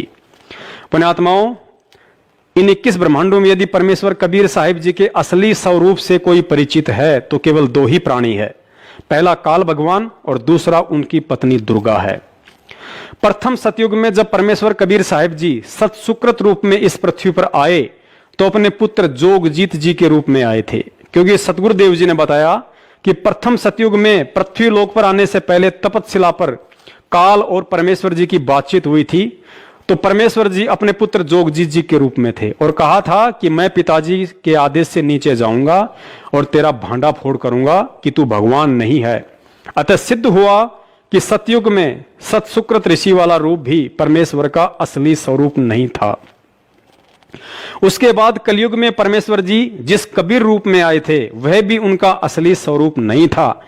पुण्यात्माओं, इन 21 ब्रह्मांडों में यदि परमेश्वर कबीर साहिब जी के असली स्वरूप से कोई परिचित है तो केवल 2 ही प्राणी है, पहला काल भगवान और दूसरा उनकी पत्नी दुर्गा है। प्रथम सतयुग में जब परमेश्वर कबीर साहिब जी सतसुकृत रूप में इस पृथ्वी पर आए तो अपने पुत्र जोगजीत जी के रूप में आए थे, क्योंकि सतगुरुदेव जी ने बताया कि प्रथम सतयुग में पृथ्वी लोक पर आने से पहले तपतशिला पर काल और परमेश्वर जी की बातचीत हुई थी। तो परमेश्वर जी अपने पुत्र जोगजीत जी के रूप में थे और कहा था कि मैं पिताजी के आदेश से नीचे जाऊंगा और तेरा भांडा फोड़ करूंगा कि तू भगवान नहीं है। अतः सिद्ध हुआ कि सतयुग में सतसुकृत ऋषि वाला रूप भी परमेश्वर का असली स्वरूप नहीं था। उसके बाद कलयुग में परमेश्वर जी जिस कबीर रूप में आए थे वह भी उनका असली स्वरूप नहीं था,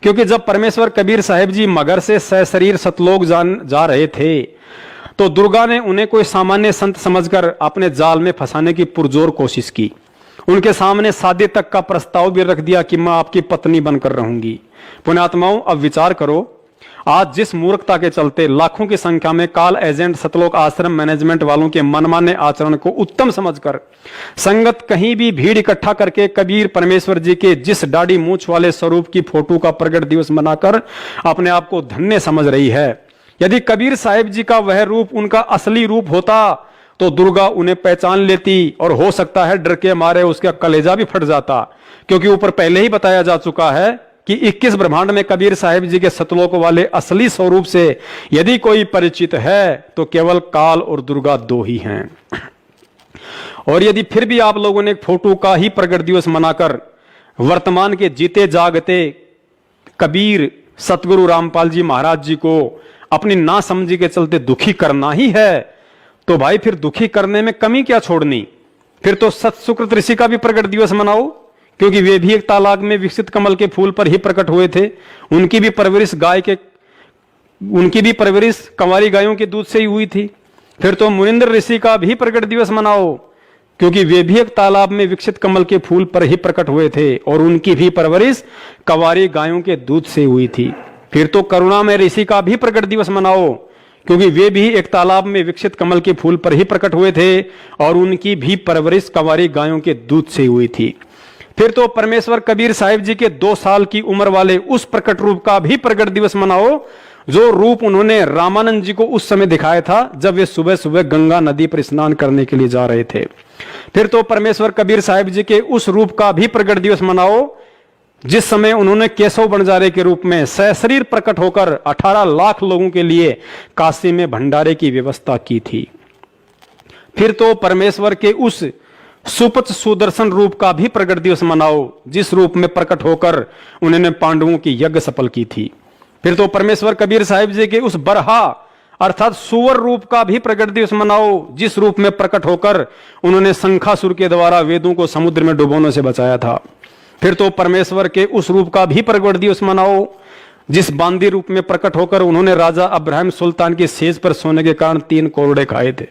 क्योंकि जब परमेश्वर कबीर साहिब जी मगर से सशरीर सतलोक जा रहे थे तो दुर्गा ने उन्हें कोई सामान्य संत समझकर अपने जाल में फंसाने की पुरजोर कोशिश की। उनके सामने शादी तक का प्रस्ताव भी रख दिया कि मैं आपकी पत्नी बनकर रहूंगी। पुण्यात्माओं, अब विचार करो, आज जिस मूर्खता के चलते लाखों की संख्या में काल एजेंट सतलोक आश्रम मैनेजमेंट वालों के मनमाने आचरण को उत्तम समझकर संगत कहीं भी भीड़ इकट्ठा करके कबीर परमेश्वर जी के जिस दाढ़ी मूंछ वाले स्वरूप की फोटो का प्रकट दिवस मनाकर अपने आप को धन्य समझ रही है। यदि कबीर साहिब जी का वह रूप उनका असली रूप होता तो दुर्गा उन्हें पहचान लेती और हो सकता है डर के मारे उसका कलेजा भी फट जाता, क्योंकि ऊपर पहले ही बताया जा चुका है कि 21 ब्रह्मांड में कबीर साहिब जी के सतलोक वाले असली स्वरूप से यदि कोई परिचित है तो केवल काल और दुर्गा दो ही हैं। और यदि फिर भी आप लोगों ने फोटो का ही प्रकट दिवस मनाकर वर्तमान के जीते जागते कबीर सतगुरु रामपाल जी महाराज जी को अपनी नासमझी के चलते दुखी करना ही है, तो भाई फिर दुखी करने में कमी क्या छोड़नी? फिर तो सतसुकृत ऋषि का भी प्रकट दिवस मनाओ, क्योंकि वे भी एक तालाब में विकसित कमल के फूल पर ही प्रकट हुए थे। उनकी भी परवरिश कंवारी गायों के दूध से ही हुई थी। फिर तो मुनिंद्र ऋषि का भी प्रकट दिवस मनाओ, क्योंकि वे भी एक तालाब में विकसित कमल के फूल पर ही प्रकट हुए थे और उनकी भी परवरिश कंवारी गायों के दूध से हुई थी। फिर तो करुणा में ऋषि का भी प्रकट दिवस मनाओ, क्योंकि वे भी एक तालाब में विकसित कमल के फूल पर ही प्रकट हुए थे और उनकी भी परवरिश कंवारी गायों के दूध से हुई थी। फिर तो परमेश्वर कबीर साहिब जी के 2 साल की उम्र वाले उस प्रकट रूप का भी प्रकट दिवस मनाओ, जो रूप उन्होंने रामानंद जी को उस समय दिखाया था जब वे सुबह सुबह गंगा नदी पर स्नान करने के लिए जा रहे थे। फिर तो परमेश्वर कबीर साहिब जी के उस रूप का भी प्रकट दिवस मनाओ जिस समय उन्होंने केशव बंजारे के रूप में सशरीर प्रकट होकर 18 लाख लोगों के लिए काशी में भंडारे की व्यवस्था की थी। फिर तो परमेश्वर के उस सुपच सुदर्शन रूप का भी प्रकट दिवस मनाओ जिस रूप में प्रकट होकर उन्होंने पांडवों की यज्ञ सफल की थी। फिर तो परमेश्वर कबीर साहिब जी के उस बरहा अर्थात सुवर रूप का भी प्रकट दिवस मनाओ जिस रूप में प्रकट होकर उन्होंने शंखासुर के द्वारा वेदों को समुद्र में डुबोने से बचाया था। फिर तो परमेश्वर के उस रूप का भी प्रकट दिवस मनाओ जिस बांदी रूप में प्रकट होकर उन्होंने राजा अब्राहिम सुल्तान की सेज पर सोने के कारण 3 कोरड़े खाए थे।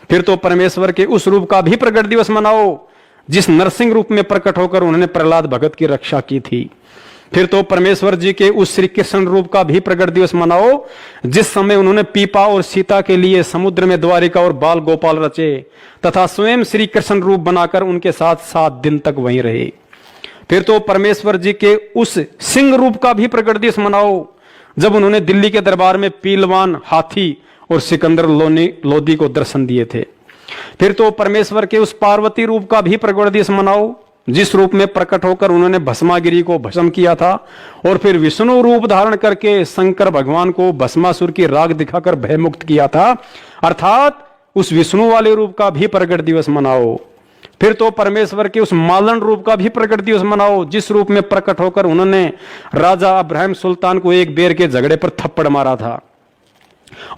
फिर तो परमेश्वर के उस रूप का भी प्रकट दिवस मनाओ जिस नरसिंह रूप में प्रकट होकर उन्होंने प्रहलाद भगत की रक्षा की थी। फिर तो परमेश्वर जी के उस श्री कृष्ण रूप का भी प्रकट दिवस मनाओ जिस समय उन्होंने पीपा और सीता के लिए समुद्र में द्वारिका और बाल गोपाल रचे तथा स्वयं श्री कृष्ण रूप बनाकर उनके साथ 7 दिन तक वहीं रहे। फिर तो परमेश्वर जी के उस सिंह रूप का भी प्रकट दिवस मनाओ जब उन्होंने दिल्ली के दरबार में पीलवान हाथी और सिकंदर लोदी को दर्शन दिए थे। फिर तो परमेश्वर के उस पार्वती रूप का भी प्रकट दिवस मनाओ जिस रूप में प्रकट होकर उन्होंने भस्मागिरी को भस्म किया था और फिर विष्णु रूप धारण करके शंकर भगवान को भस्मासुर की राग दिखाकर भयमुक्त किया था, अर्थात उस विष्णु वाले रूप का भी प्रकट दिवस मनाओ। फिर तो परमेश्वर के उस मालन रूप का भी प्रकट दिवस मनाओ जिस रूप में प्रकट होकर उन्होंने राजा अब्राहिम सुल्तान को एक बेर के झगड़े पर थप्पड़ मारा था।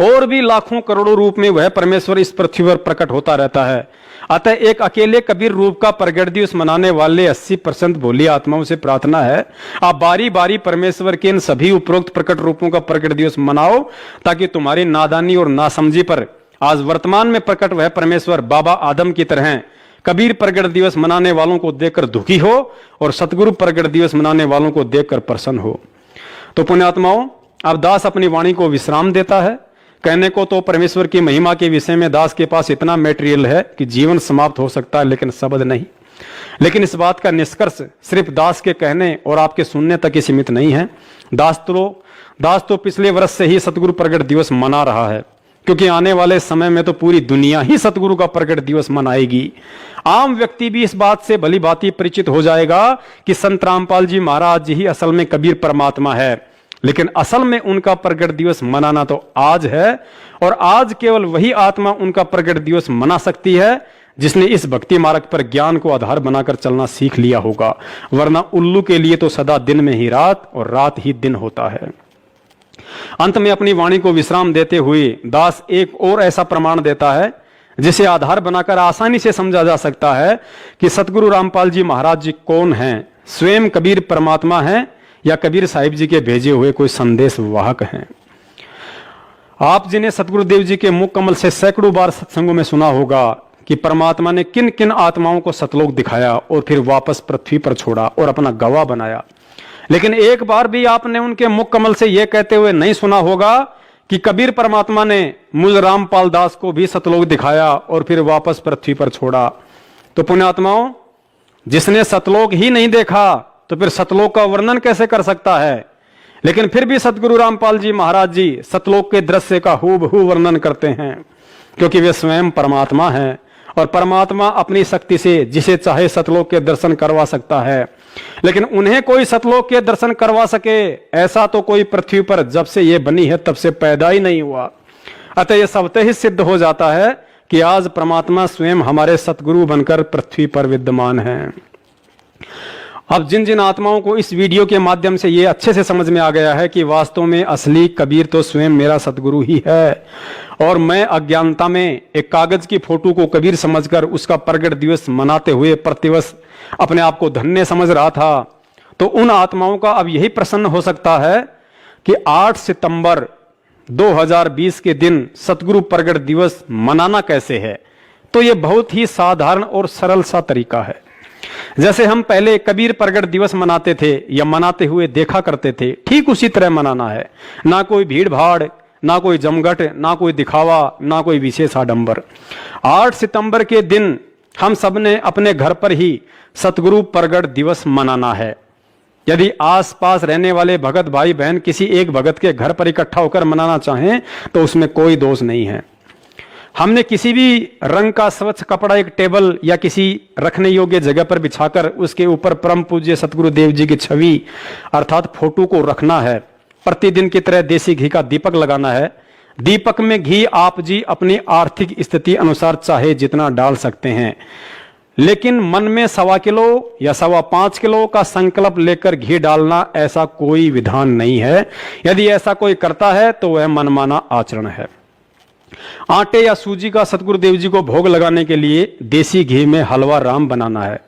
और भी लाखों करोड़ों रूप में वह परमेश्वर इस पृथ्वी पर प्रकट होता रहता है। अतः एक अकेले कबीर रूप का प्रकट दिवस मनाने वाले 80% भोली आत्माओं से प्रार्थना है आप बारी बारी परमेश्वर के इन सभी उपरोक्त प्रकट रूपों का प्रकट दिवस मनाओ ताकि तुम्हारी नादानी और नासमझी पर आज वर्तमान में प्रकट वह परमेश्वर बाबा आदम की तरह कबीर प्रकट दिवस मनाने वालों को देखकर दुखी हो और सतगुरु प्रकट दिवस मनाने वालों को देखकर प्रसन्न हो। तो पुण्यात्माओं, अब दास अपनी वाणी को विश्राम देता है। कहने को तो परमेश्वर की महिमा के विषय में दास के पास इतना मटेरियल है कि जीवन समाप्त हो सकता है, लेकिन शब्द नहीं। लेकिन इस बात का निष्कर्ष सिर्फ दास के कहने और आपके सुनने तक ही सीमित नहीं है। दास तो पिछले वर्ष से ही सतगुरु प्रकट दिवस मना रहा है, क्योंकि आने वाले समय में तो पूरी दुनिया ही सतगुरु का प्रकट दिवस मनाएगी। आम व्यक्ति भी इस बात से भली भांति परिचित हो जाएगा कि संत रामपाल जी महाराज जी ही असल में कबीर परमात्मा है, लेकिन असल में उनका प्रकट दिवस मनाना तो आज है और आज केवल वही आत्मा उनका प्रकट दिवस मना सकती है जिसने इस भक्ति मार्ग पर ज्ञान को आधार बनाकर चलना सीख लिया होगा, वरना उल्लू के लिए तो सदा दिन में ही रात और रात ही दिन होता है। अंत में अपनी वाणी को विश्राम देते हुए दास एक और ऐसा प्रमाण देता है जिसे आधार बनाकर आसानी से समझा जा सकता है कि सतगुरु रामपाल जी महाराज जी कौन हैं, स्वयं कबीर परमात्मा हैं या कबीर साहिब जी के भेजे हुए कोई संदेश वाहक हैं। आप जिन्हें सतगुरुदेव जी के मुख कमल से सैकड़ों बार सत्संगों में सुना होगा कि परमात्मा ने किन किन आत्माओं को सतलोक दिखाया और फिर वापस पृथ्वी पर छोड़ा और अपना गवाह बनाया, लेकिन एक बार भी आपने उनके मुख कमल से यह कहते हुए नहीं सुना होगा कि कबीर परमात्मा ने मुझ रामपाल दास को भी सतलोक दिखाया और फिर वापस पृथ्वी पर छोड़ा। तो पुण्यात्माओं, जिसने सतलोक ही नहीं देखा तो फिर सतलोक का वर्णन कैसे कर सकता है? लेकिन फिर भी सतगुरु रामपाल जी महाराज जी सतलोक के दृश्य का हूबहू वर्णन करते हैं, क्योंकि वे स्वयं परमात्मा हैं और परमात्मा अपनी शक्ति से जिसे चाहे सतलोक के दर्शन करवा सकता है। लेकिन उन्हें कोई सतलोक के दर्शन करवा सके ऐसा तो कोई पृथ्वी पर जब से ये बनी है तब से पैदा ही नहीं हुआ। अतः यह स्वतः ही सिद्ध हो जाता है कि आज परमात्मा स्वयं हमारे सतगुरु बनकर पृथ्वी पर विद्यमान हैं। अब जिन जिन आत्माओं को इस वीडियो के माध्यम से ये अच्छे से समझ में आ गया है कि वास्तव में असली कबीर तो स्वयं मेरा सतगुरु ही है और मैं अज्ञानता में एक कागज की फोटो को कबीर समझकर उसका प्रगट दिवस मनाते हुए प्रतिवर्ष अपने आप को धन्य समझ रहा था, तो उन आत्माओं का अब यही प्रश्न हो सकता है कि 8 सितंबर 2020 के दिन सतगुरु प्रगट दिवस मनाना कैसे है। तो यह बहुत ही साधारण और सरल सा तरीका है। जैसे हम पहले कबीर प्रगट दिवस मनाते थे या मनाते हुए देखा करते थे, ठीक उसी तरह मनाना है। ना कोई भीड़ भाड़, ना कोई जमघट, ना कोई दिखावा, ना कोई विशेष आडंबर। 8 सितंबर के दिन हम सब ने अपने घर पर ही सतगुरु प्रगट दिवस मनाना है। यदि आसपास रहने वाले भगत भाई बहन किसी एक भगत के घर पर इकट्ठा होकर मनाना चाहें तो उसमें कोई दोष नहीं है। हमने किसी भी रंग का स्वच्छ कपड़ा एक टेबल या किसी रखने योग्य जगह पर बिछाकर उसके ऊपर परम पूज्य सतगुरु देव जी की छवि अर्थात फोटो को रखना है। प्रतिदिन की तरह देसी घी का दीपक लगाना है। दीपक में घी आप जी अपनी आर्थिक स्थिति अनुसार चाहे जितना डाल सकते हैं, लेकिन मन में 1.25 किलो या 5.25 किलो का संकल्प लेकर घी डालना ऐसा कोई विधान नहीं है। यदि ऐसा कोई करता है तो वह मनमाना आचरण है। आटे या सूजी का सतगुरुदेव जी को भोग लगाने के लिए देसी घी में हलवा राम बनाना है।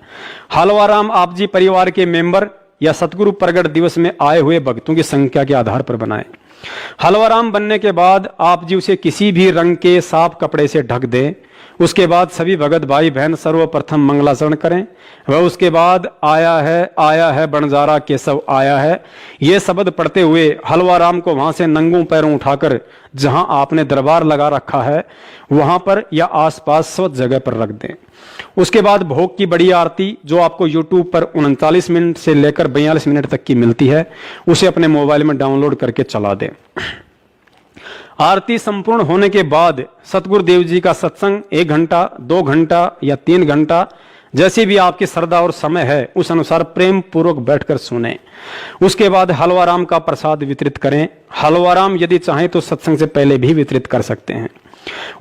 हलवा राम आप जी परिवार के मेंबर या सतगुरु प्रगट दिवस में आए हुए भक्तों की संख्या के आधार पर बनाएं। हलवा राम बनने के बाद आप जी उसे किसी भी रंग के साफ कपड़े से ढक दें। उसके बाद सभी भगत भाई बहन सर्वप्रथम मंगलाचरण करें। वह उसके बाद आया है बंजारा केशव आया है, ये शब्द पढ़ते हुए हलवा राम को वहां से नंगों पैरों उठाकर जहां आपने दरबार लगा रखा है वहां पर या आसपास स्वच्छ जगह पर रख दें। उसके बाद भोग की बड़ी आरती जो आपको YouTube पर 39 मिनट से लेकर 42 मिनट तक की मिलती है, उसे अपने मोबाइल में डाउनलोड करके चला दें। आरती संपूर्ण होने के बाद सतगुरु देव जी का सत्संग 1 घंटा, 2 घंटा या 3 घंटा जैसी भी आपकी श्रद्धा और समय है उस अनुसार प्रेम पूर्वक बैठकर सुने। उसके बाद हलवा राम का प्रसाद वितरित करें। हलवा राम यदि चाहें तो सत्संग से पहले भी वितरित कर सकते हैं।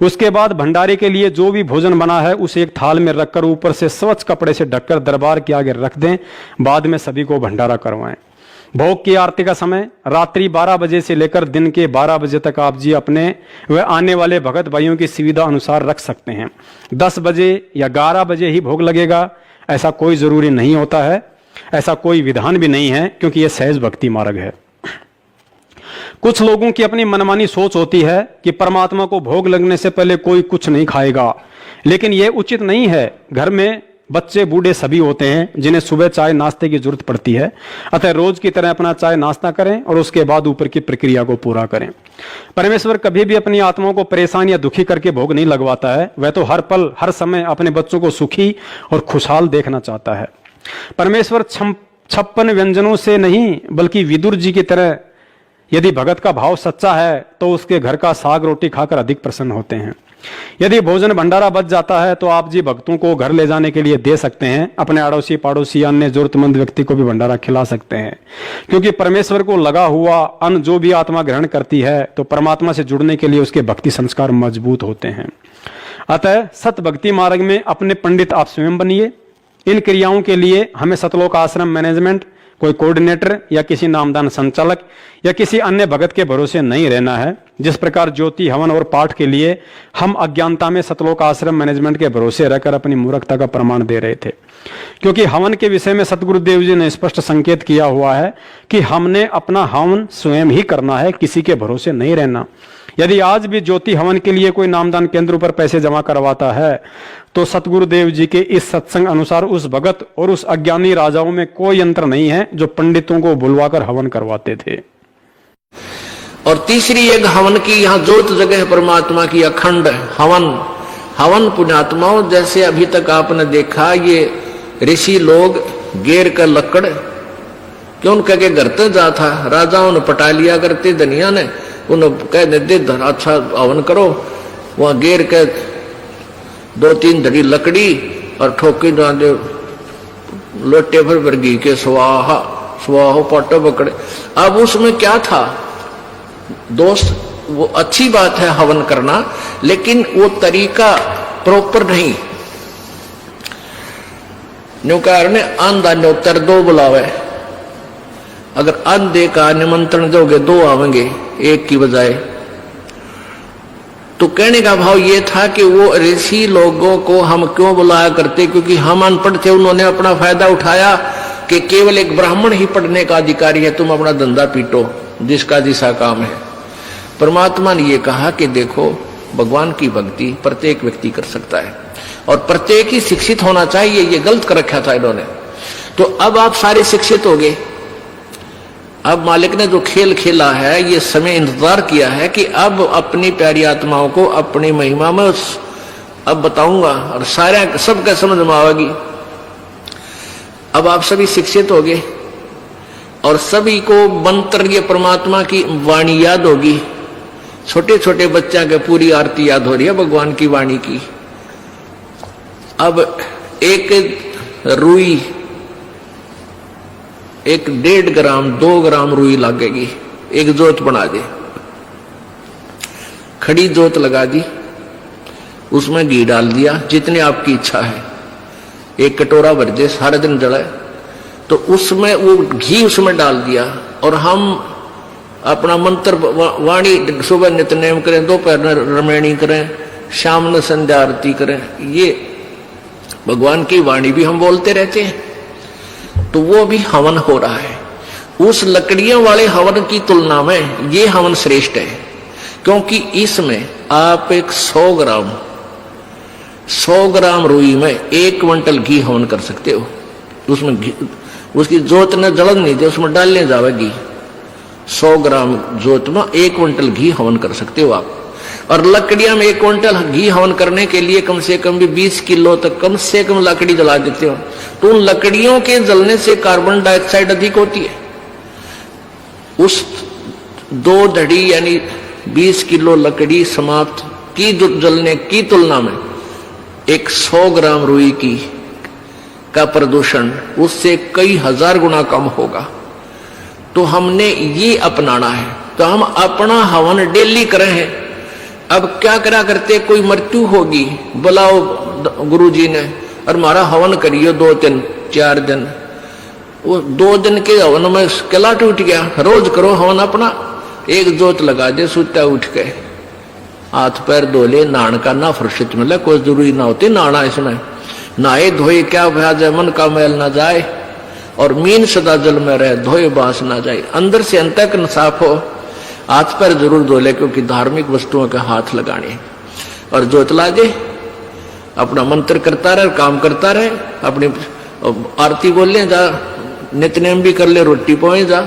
उसके बाद भंडारे के लिए जो भी भोजन बना है उसे एक थाल में रखकर ऊपर से स्वच्छ कपड़े से ढककर दरबार के आगे रख दें। बाद में सभी को भंडारा करवाएं। भोग की आरती का समय रात्रि 12 बजे से लेकर दिन के 12 बजे तक आप जी अपने व आने वाले भगत भाइयों की सुविधा अनुसार रख सकते हैं। 10 बजे या 11 बजे ही भोग लगेगा ऐसा कोई जरूरी नहीं होता है, ऐसा कोई विधान भी नहीं है, क्योंकि यह सहज भक्ति मार्ग है। कुछ लोगों की अपनी मनमानी सोच होती है कि परमात्मा को भोग लगने से पहले कोई कुछ नहीं खाएगा, लेकिन यह उचित नहीं है। घर में बच्चे बूढ़े सभी होते हैं जिन्हें सुबह चाय नाश्ते की जरूरत पड़ती है। अतः रोज की तरह अपना चाय नाश्ता करें और उसके बाद ऊपर की प्रक्रिया को पूरा करें। परमेश्वर कभी भी अपनी आत्माओं को परेशान या दुखी करके भोग नहीं लगवाता है। वह तो हर पल हर समय अपने बच्चों को सुखी और खुशहाल देखना चाहता है। परमेश्वर 56 व्यंजनों से नहीं बल्कि विदुर जी की तरह यदि भगत का भाव सच्चा है तो उसके घर का साग रोटी खाकर अधिक प्रसन्न होते हैं। यदि भोजन भंडारा बच जाता है तो आप जी भक्तों को घर ले जाने के लिए दे सकते हैं। अपने अड़ोसी पड़ोसी अन्य जरूरतमंद व्यक्ति को भी भंडारा खिला सकते हैं, क्योंकि परमेश्वर को लगा हुआ अन्न जो भी आत्मा ग्रहण करती है तो परमात्मा से जुड़ने के लिए उसके भक्ति संस्कार मजबूत होते हैं। अतः सत भक्ति मार्ग में अपने पंडित आप स्वयं बनिए। इन क्रियाओं के लिए हमें सतलोक आश्रम मैनेजमेंट कोई कोऑर्डिनेटर या किसी नामदान संचालक या किसी अन्य भगत के भरोसे नहीं रहना है। जिस प्रकार ज्योति, हवन और पाठ के लिए हम अज्ञानता में सतलोक आश्रम मैनेजमेंट के भरोसे रहकर अपनी मूर्खता का प्रमाण दे रहे थे, क्योंकि हवन के विषय में सतगुरुदेव जी ने स्पष्ट संकेत किया हुआ है कि हमने अपना हवन स्वयं ही करना है, किसी के भरोसे नहीं रहना। यदि आज भी ज्योति हवन के लिए कोई नामदान केंद्र पर पैसे जमा करवाता है तो सतगुरुदेव जी के इस सत्संग अनुसार उस भगत और उस अज्ञानी राजाओं में कोई अंतर नहीं है जो पंडितों को बुलवाकर हवन करवाते थे। और तीसरी एक हवन की यहाँ जोत जगह है परमात्मा की अखंड हवन। हवन पुण्यात्माओं, जैसे अभी तक आपने देखा ये ऋषि लोग गेर कर लकड़ क्यों उनके के घर तक जा था, राजाओं ने पटा लिया करते, धनिया ने उन्हें कह दे अच्छा हवन करो, वहां गेर के 2-3 धड़ी लकड़ी और ठोकी दे लोटे भर घी के स्वाहा स्वाहो पाटो पकड़े। अब उसमें क्या था दोस्त, वो अच्छी बात है हवन करना, लेकिन वो तरीका प्रॉपर नहीं। न्यूकार ने आंधा न्योतर 2 बुलावे, अगर आंधे का निमंत्रण दोगे 2 आवेंगे एक की बजाय। तो कहने का भाव ये था कि वो ऋषि लोगों को हम क्यों बुलाया करते, क्योंकि हम अनपढ़ थे, उन्होंने अपना फायदा उठाया कि केवल एक ब्राह्मण ही पढ़ने का अधिकारी है, तुम अपना धंधा पीटो, जिसका जिसा काम है। परमात्मा ने ये कहा कि देखो भगवान की भक्ति प्रत्येक व्यक्ति कर सकता है और प्रत्येक ही शिक्षित होना चाहिए, ये गलत कर रखा था इन्होंने। तो अब आप सारे शिक्षित हो गए। अब मालिक ने जो खेल खेला है, ये समय इंतजार किया है कि अब अपनी प्यारी आत्माओं को अपनी महिमा में अब बताऊंगा और सारे सबका समझ में आएगी। अब आप सभी शिक्षित हो गए और सभी को मंत्र ये परमात्मा की वाणी याद होगी। छोटे छोटे बच्चा के पूरी आरती याद हो रही है भगवान की वाणी की। अब एक रुई, 1.5 ग्राम 2 ग्राम रुई लगेगी, एक जोत बना दे, खड़ी जोत लगा दी, उसमें घी डाल दिया जितनी आपकी इच्छा है, 1 कटोरा भर दे, सारा दिन जलाए। तो उसमें वो घी उसमें डाल दिया और हम अपना मंत्र वाणी सुबह नित्यनेम करें, दोपहर रमैणी करें, शाम में संध्या आरती करें, ये भगवान की वाणी भी हम बोलते रहते हैं। तो वो भी हवन हो रहा है। उस लकड़ियों वाले हवन की तुलना में ये हवन श्रेष्ठ है, क्योंकि इसमें आप एक 100 ग्राम रुई में 1 क्विंटल घी हवन कर सकते हो। उसमें उसकी जोत न जलन नहीं दे, उसमें डालने जाएगी। 100 ग्राम जोत में 1 क्विंटल घी हवन कर सकते हो आप। और लकड़ियां में 1 क्विंटल घी हवन करने के लिए कम से कम भी 20 किलो तक कम से कम लकड़ी जला देते हो। तो उन लकड़ियों के जलने से कार्बन डाइऑक्साइड अधिक होती है। उस 2 धड़ी यानी 20 किलो लकड़ी समाप्त की जलने की तुलना में एक 100 ग्राम रुई की का प्रदूषण उससे कई हजार गुना कम होगा। तो हमने ये अपनाना है। तो हम अपना हवन डेली करें हैं। अब क्या करा करते, कोई मृत्यु होगी, बुलाओ गुरुजी ने और हमारा हवन करियो 2 दिन 4 दिन। वो 2 दिन के हवन में किला टूट गया। रोज करो हवन अपना, एक जोत लगा दे, सुता उठ के हाथ पैर धो ले, नहाने का ना फुर्सत मिले, कोई जरूरी ना होती नहाना। इसमें नहाए धोए क्या भ्याज है, मन का मैल ना जाए और मीन सदा जल में रहे, धोए बास ना जाए। अंदर से अंत तक साफ हो, हाथ पैर जरूर धो ले, क्योंकि धार्मिक वस्तुओं के हाथ लगाने। और जोत ला दे, अपना मंत्र करता रहे, काम करता रहे, अपनी आरती बोल ले, जा नित्यनेम भी कर ले, रोटी पहुंच जा,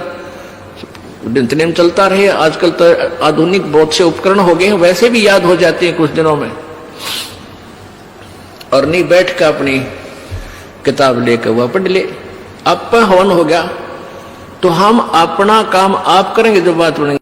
नित्यनेम चलता रहे। आजकल तो आधुनिक बहुत से उपकरण हो गए हैं, वैसे भी याद हो जाते हैं कुछ दिनों में। और नहीं बैठ कर अपनी किताब लेकर वह पढ़ ले। अब हवन हो गया तो हम अपना काम आप करेंगे, जो बात बनेगी।